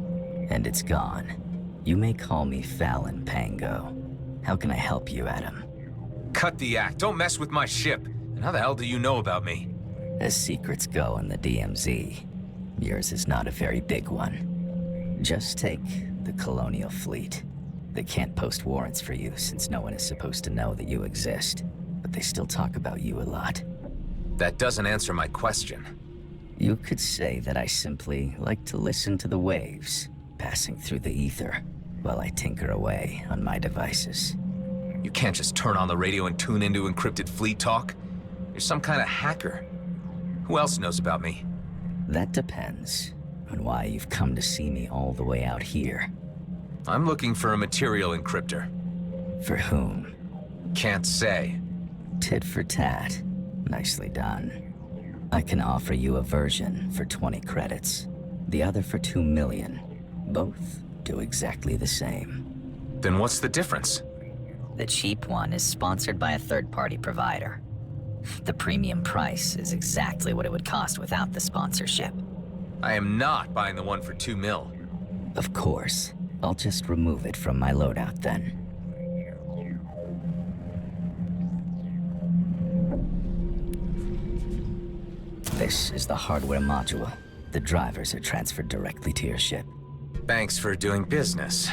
And it's gone. You may call me Fallon Pango. How can I help you, Adam? Cut the act. Don't mess with my ship. And how the hell do you know about me? As secrets go in the DMZ, yours is not a very big one. Just take the Colonial Fleet. They can't post warrants for you since no one is supposed to know that you exist. But they still talk about you a lot. That doesn't answer my question. You could say that I simply like to listen to the waves passing through the ether while I tinker away on my devices. You can't just turn on the radio and tune into encrypted fleet talk. You're some kind of hacker. Who else knows about me? That depends on why you've come to see me all the way out here. I'm looking for a material encryptor. For whom? Can't say. Tit for tat. Nicely done. I can offer you a version for 20 credits, the other for 2 million. Both do exactly the same. Then what's the difference? The cheap one is sponsored by a third-party provider. The premium price is exactly what it would cost without the sponsorship. I am not buying the one for 2 mil. Of course. I'll just remove it from my loadout then. This is the hardware module. The drivers are transferred directly to your ship. Thanks for doing business.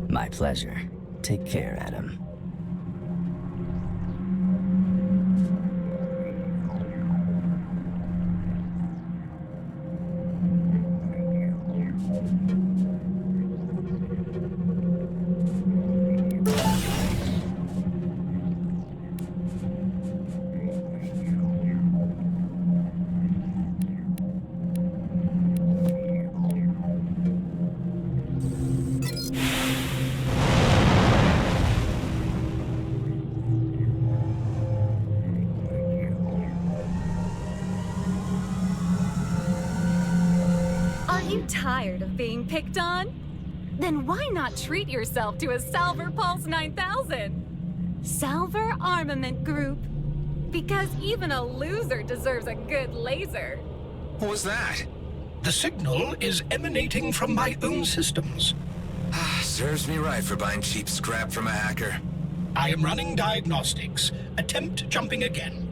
My pleasure. Take care, Adam. Tired of being picked on? Then why not treat yourself to a Salver Pulse 9000? Salver Armament Group. Because even a loser deserves a good laser. What was that? The signal is emanating from my own systems. Serves me right for buying cheap scrap from a hacker. I am running diagnostics. Attempt jumping again.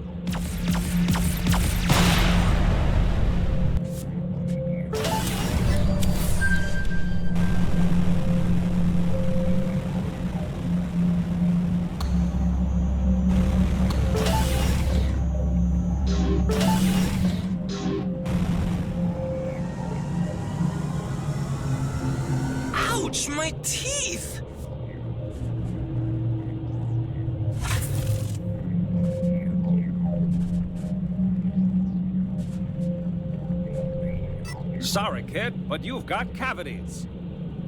My teeth! Sorry, kid, but you've got cavities.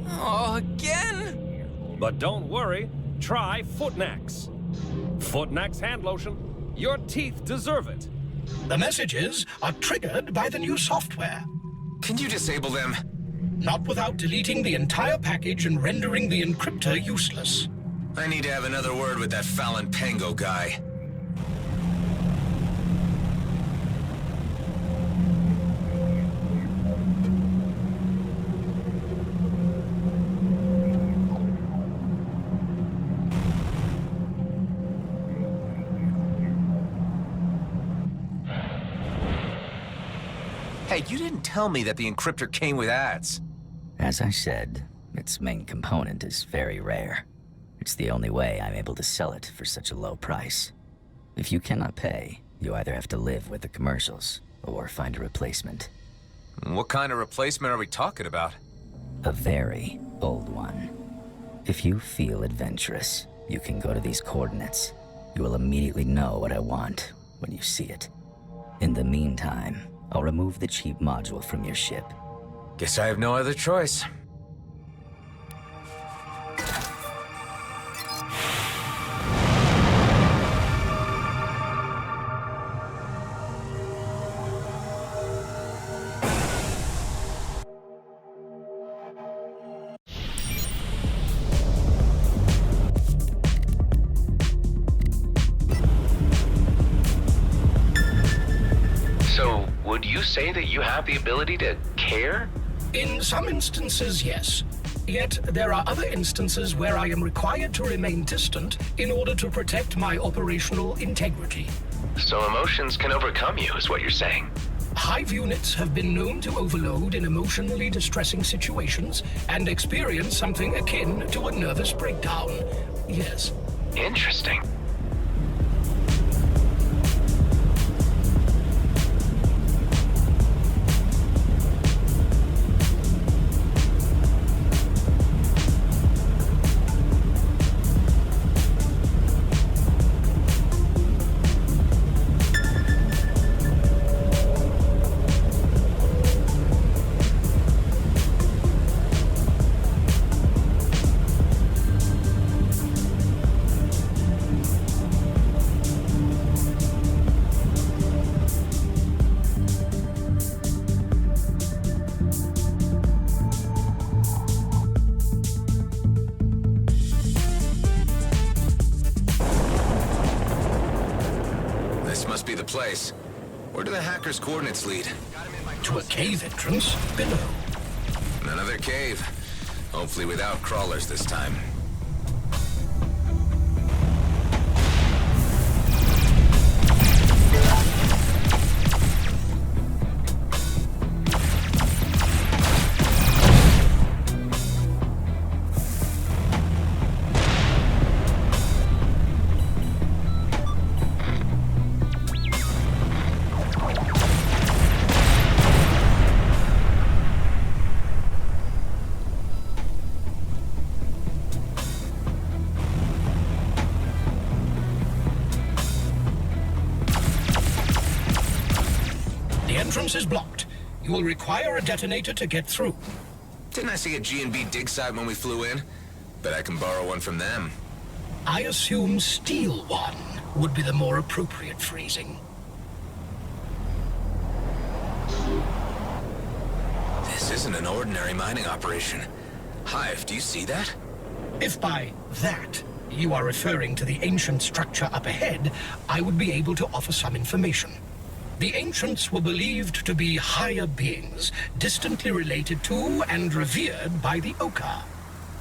Oh, again? But don't worry, try Footnax. Footnax hand lotion. Your teeth deserve it. The messages are triggered by the new software. Can you disable them? Not without deleting the entire package and rendering the encryptor useless. I need to have another word with that Fallon Pango guy. Hey, you didn't tell me that the encryptor came with ads. As I said, its main component is very rare. It's the only way I'm able to sell it for such a low price. If you cannot pay, you either have to live with the commercials or find a replacement. What kind of replacement are we talking about? A very old one. If you feel adventurous, you can go to these coordinates. You will immediately know what I want when you see it. In the meantime, I'll remove the cheap module from your ship. Guess I have no other choice. you say that you have the ability to care? In some instances, yes. Yet, there are other instances where I am required to remain distant in order to protect my operational integrity. So emotions can overcome you, is what you're saying? Hive units have been known to overload in emotionally distressing situations and experience something akin to a nervous breakdown. Yes. Interesting. Place. Where do the hackers' coordinates lead? To a cave entrance below. Another cave. Hopefully without crawlers this time. The entrance is blocked. You will require a detonator to get through. Didn't I see a G&B dig site when we flew in? Bet I can borrow one from them. I assume steal one would be the more appropriate phrasing. This isn't an ordinary mining operation. Hive, do you see that? If by that you are referring to the ancient structure up ahead, I would be able to offer some information. The ancients were believed to be higher beings, distantly related to and revered by the Oka.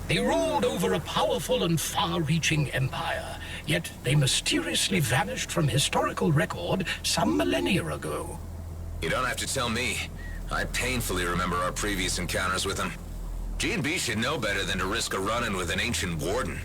They ruled over a powerful and far-reaching empire, yet they mysteriously vanished from historical record some millennia ago. You don't have to tell me. I painfully remember our previous encounters with them. G&B should know better than to risk a run-in with an ancient warden.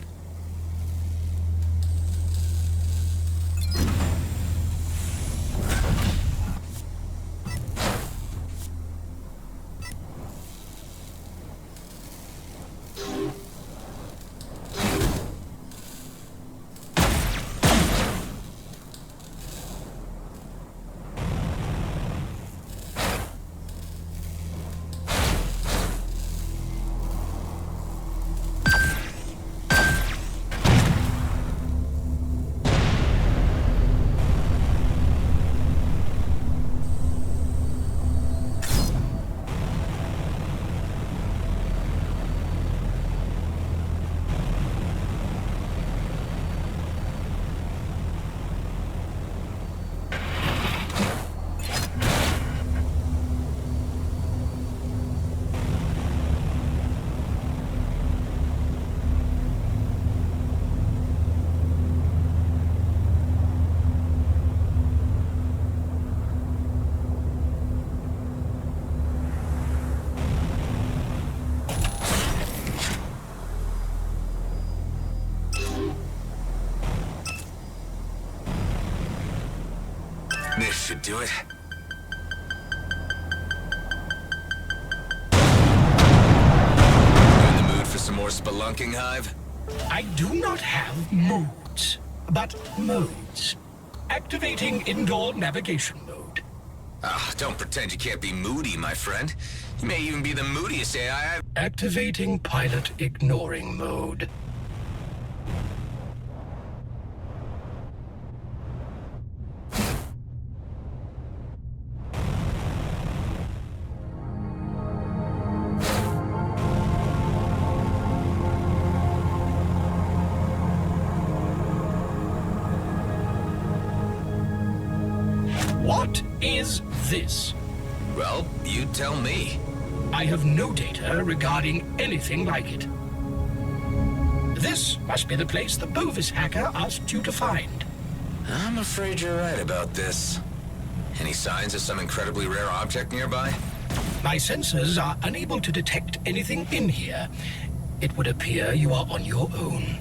This should do it. You in the mood for some more spelunking, Hive? I do not have moods, but modes. Activating indoor navigation mode. Ah, don't pretend you can't be moody, my friend. You may even be the moodiest AI I've... Activating pilot ignoring mode. What is this? Well, you tell me. I have no data regarding anything like it. This must be the place the Bovis hacker asked you to find. I'm afraid you're right about this. Any signs of some incredibly rare object nearby? My sensors are unable to detect anything in here. It would appear you are on your own.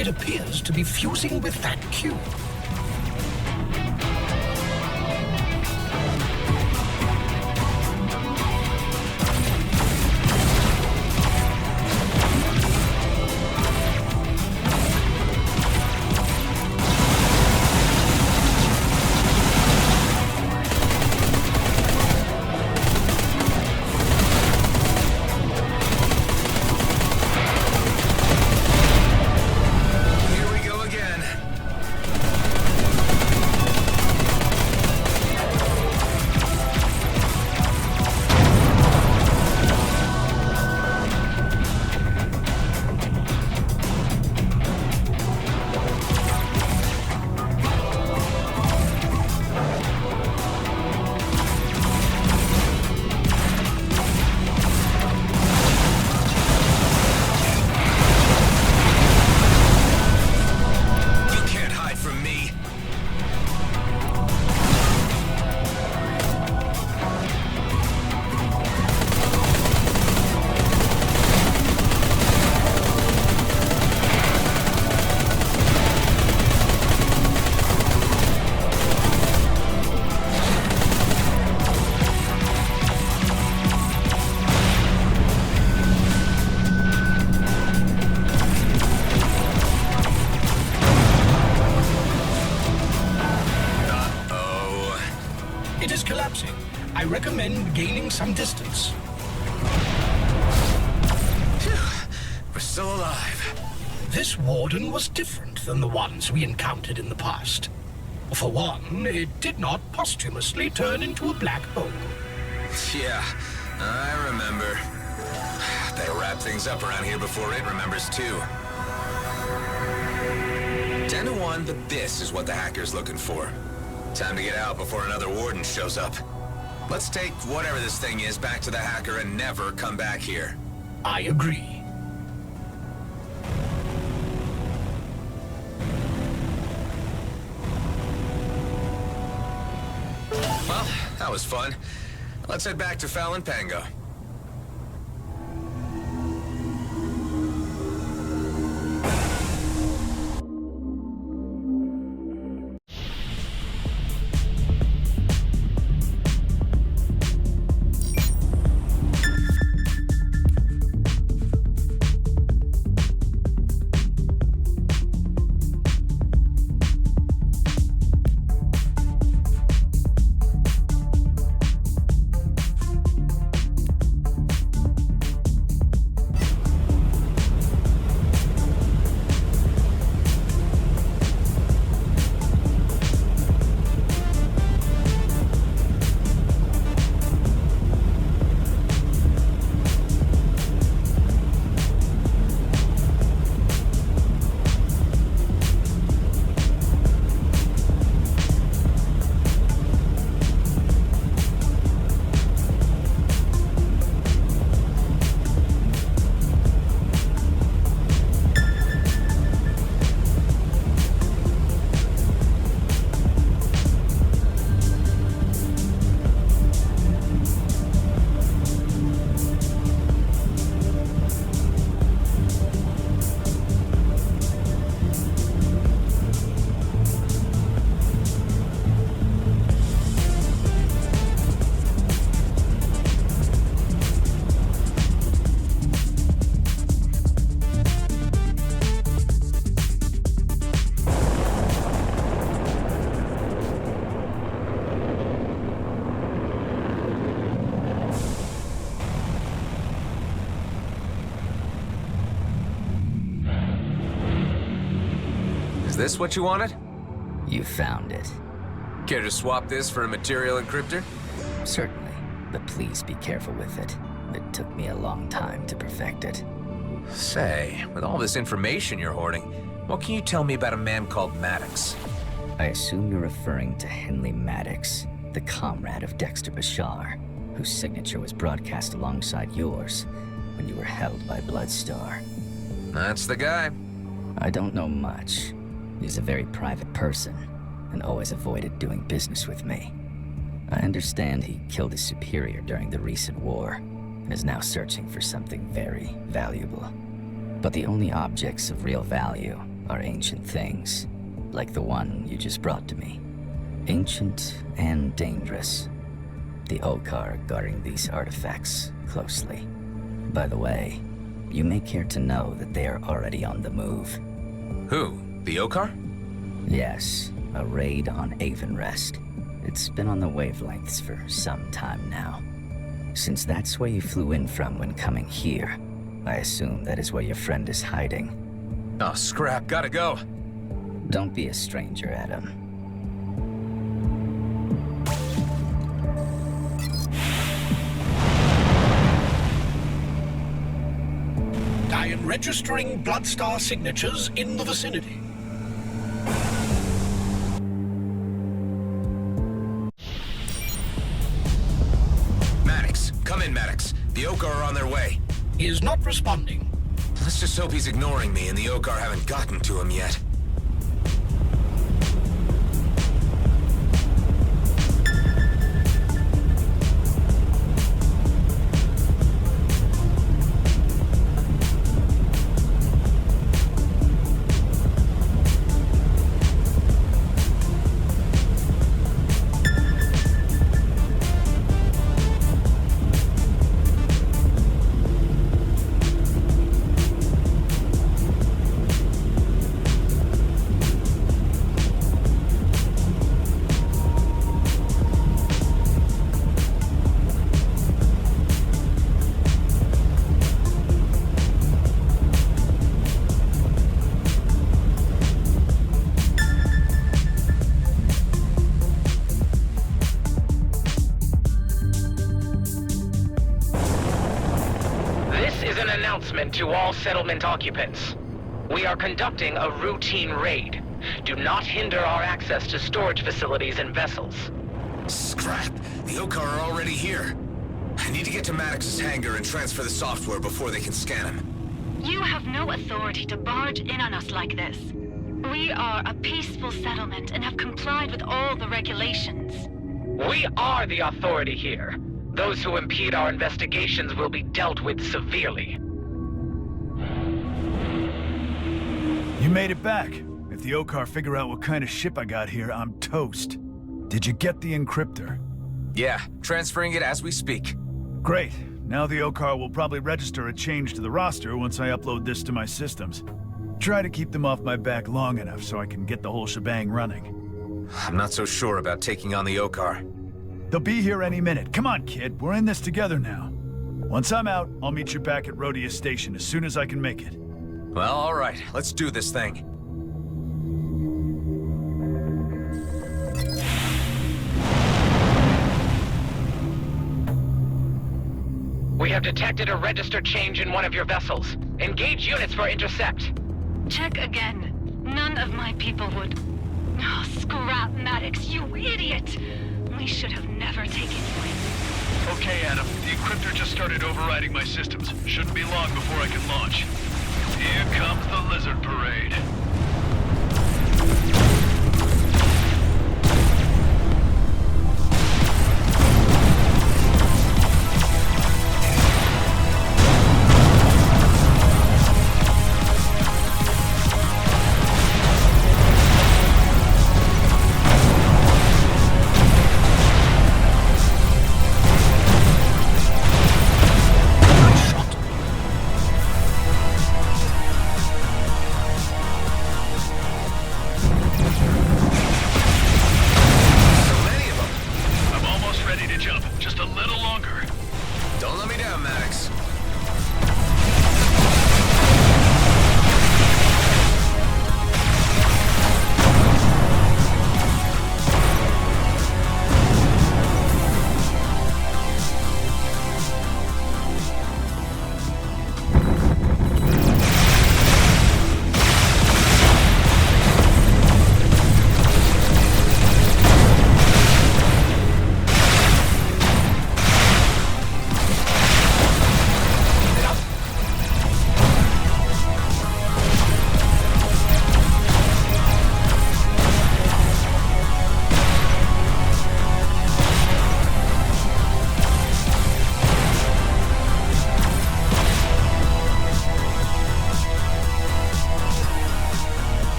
It appears to be fusing with that cube. I recommend gaining some distance. We're still alive. This warden was different than the ones we encountered in the past. For one, it did not posthumously turn into a black hole. Yeah, I remember. Better wrap things up around here before it remembers too. 10 to 1, but this is what the hacker's looking for. Time to get out before another warden shows up. Let's take whatever this thing is back to the hacker and never come back here. I agree. Well, that was fun. Let's head back to Fallon Pango. Is this what you wanted? You found it. Care to swap this for a material encryptor? Certainly, but please be careful with it. It took me a long time to perfect it. Say, with all this information you're hoarding, what can you tell me about a man called Maddox? I assume you're referring to Henley Maddox, the comrade of Dexter Bashar, whose signature was broadcast alongside yours when you were held by Bloodstar. That's the guy. I don't know much. He's a very private person, and always avoided doing business with me. I understand he killed his superior during the recent war, and is now searching for something very valuable. But the only objects of real value are ancient things, like the one you just brought to me. Ancient and dangerous. The Okar guarding these artifacts closely. By the way, you may care to know that they are already on the move. Who? The Okar? Yes, a raid on Evenrest. It's been on the wavelengths for some time now. Since that's where you flew in from when coming here, I assume that is where your friend is hiding. Oh, scrap, gotta go. Don't be a stranger, Adam. I am registering Bloodstar signatures in the vicinity. Maddox, come in, Maddox. The Okar are on their way. He is not responding. Let's just hope he's ignoring me and the Okar haven't gotten to him yet. To all settlement occupants. We are conducting a routine raid. Do not hinder our access to storage facilities and vessels. Scrap! The Okar are already here. I need to get to Maddox's hangar and transfer the software before they can scan him. You have no authority to barge in on us like this. We are a peaceful settlement and have complied with all the regulations. We are the authority here. Those who impede our investigations will be dealt with severely. You made it back. If the Okar figure out what kind of ship I got here, I'm toast. Did you get the encryptor? Yeah, transferring it as we speak. Great. Now the Okar will probably register a change to the roster once I upload this to my systems. Try to keep them off my back long enough so I can get the whole shebang running. I'm not so sure about taking on the Okar. They'll be here any minute. Come on, kid. We're in this together now. Once I'm out, I'll meet you back at Rhodia Station as soon as I can make it. Well, all right. Let's do this thing. We have detected a register change in one of your vessels. Engage units for intercept. Check again. None of my people would... Oh, scrap, Maddox, you idiot! We should have never taken you in. Okay, Adam. The encryptor just started overriding my systems. Shouldn't be long before I can launch. Here comes the lizard parade.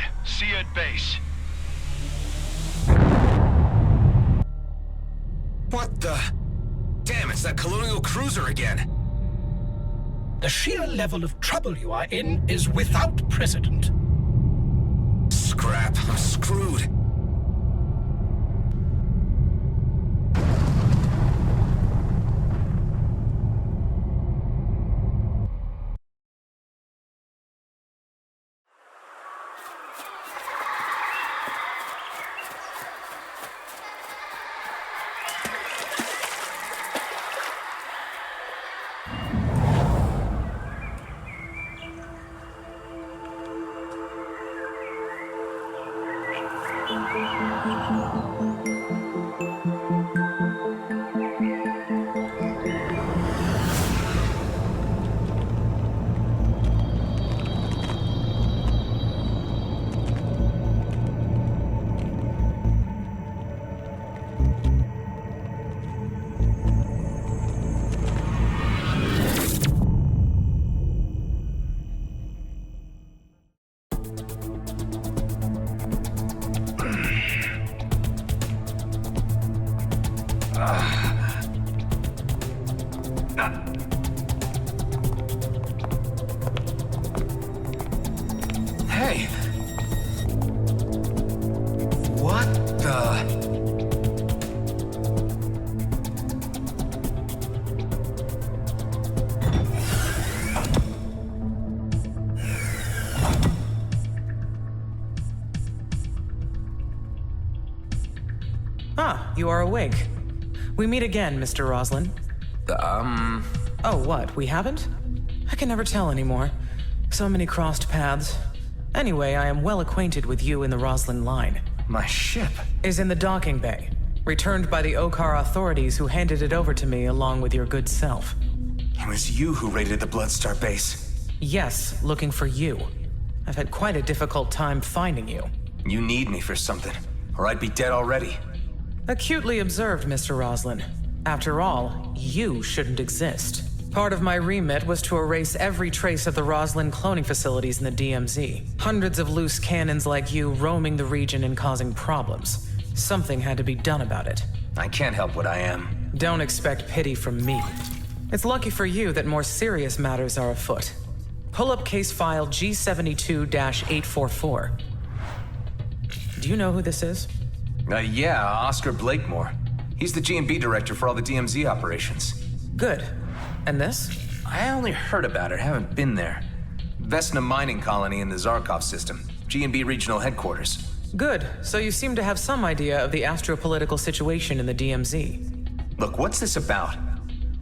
Red, see you at base. What the? Damn, it's that colonial cruiser again. The sheer level of trouble you are in is without precedent. Scrap, I'm screwed. Hey! What the... Ah, you are awake. We meet again, Mr. Roslin. Oh, what, we haven't? I can never tell anymore. So many crossed paths. Anyway, I am well acquainted with you in the Roslin line. My ship is in the docking bay, returned by the Okar authorities who handed it over to me along with your good self. It was you who raided the Bloodstar base. Yes, looking for you. I've had quite a difficult time finding you. You need me for something, or I'd be dead already. Acutely observed, Mr. Roslin. After all, you shouldn't exist. Part of my remit was to erase every trace of the Roslin cloning facilities in the DMZ. Hundreds of loose cannons like you roaming the region and causing problems. Something had to be done about it. I can't help what I am. Don't expect pity from me. It's lucky for you that more serious matters are afoot. Pull up case file G72-844. Do you know who this is? Yeah, Oscar Blakemore. He's the G&B director for all the DMZ operations. Good. And this? I only heard about it, haven't been there. Vesna mining colony in the Zarkov system. G&B regional headquarters. Good. So you seem to have some idea of the astropolitical situation in the DMZ. Look, what's this about?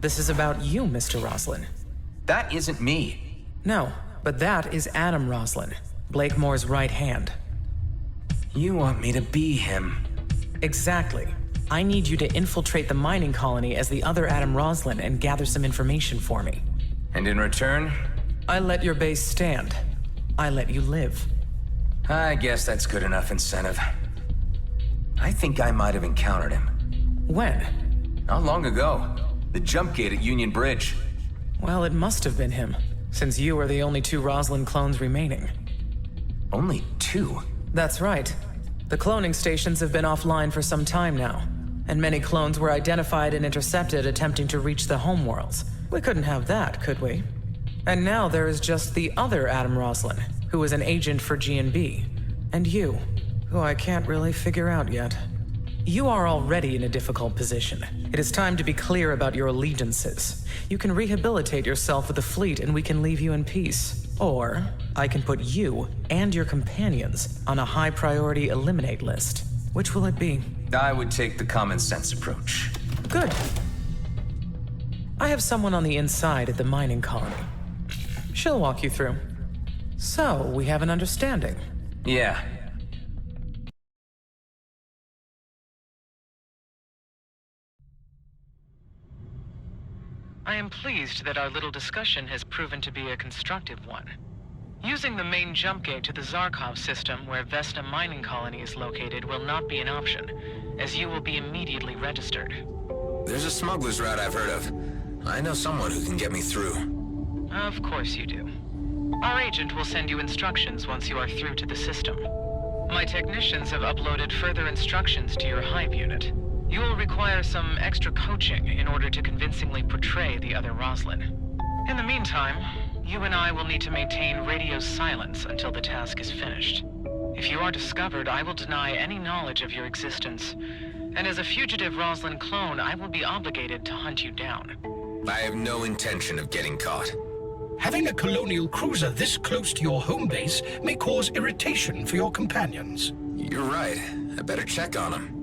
This is about you, Mr. Roslin. That isn't me. No, but that is Adam Roslin, Blakemore's right hand. You want me to be him? Exactly. I need you to infiltrate the mining colony as the other Adam Roslin and gather some information for me. And in return? I let your base stand. I let you live. I guess that's good enough incentive. I think I might have encountered him. When? Not long ago. The jump gate at Union Bridge. Well, it must have been him, since you are the only two Roslin clones remaining. Only two? That's right. The cloning stations have been offline for some time now, and many clones were identified and intercepted attempting to reach the homeworlds. We couldn't have that, could we? And now there is just the other Adam Roslin, who is an agent for G&B, and you, who I can't really figure out yet. You are already in a difficult position. It is time to be clear about your allegiances. You can rehabilitate yourself with the fleet and we can leave you in peace. Or, I can put you and your companions on a high-priority eliminate list. Which will it be? I would take the common sense approach. Good. I have someone on the inside at the mining colony. She'll walk you through. So, we have an understanding. Yeah. I am pleased that our little discussion has proven to be a constructive one. Using the main jump gate to the Zarkov system where Vesna mining colony is located will not be an option, as you will be immediately registered. There's a smuggler's route I've heard of. I know someone who can get me through. Of course you do. Our agent will send you instructions once you are through to the system. My technicians have uploaded further instructions to your hive unit. You will require some extra coaching in order to convincingly portray the other Roslyn. In the meantime, you and I will need to maintain radio silence until the task is finished. If you are discovered, I will deny any knowledge of your existence. And as a fugitive Roslyn clone, I will be obligated to hunt you down. I have no intention of getting caught. Having a colonial cruiser this close to your home base may cause irritation for your companions. You're right. I better check on them.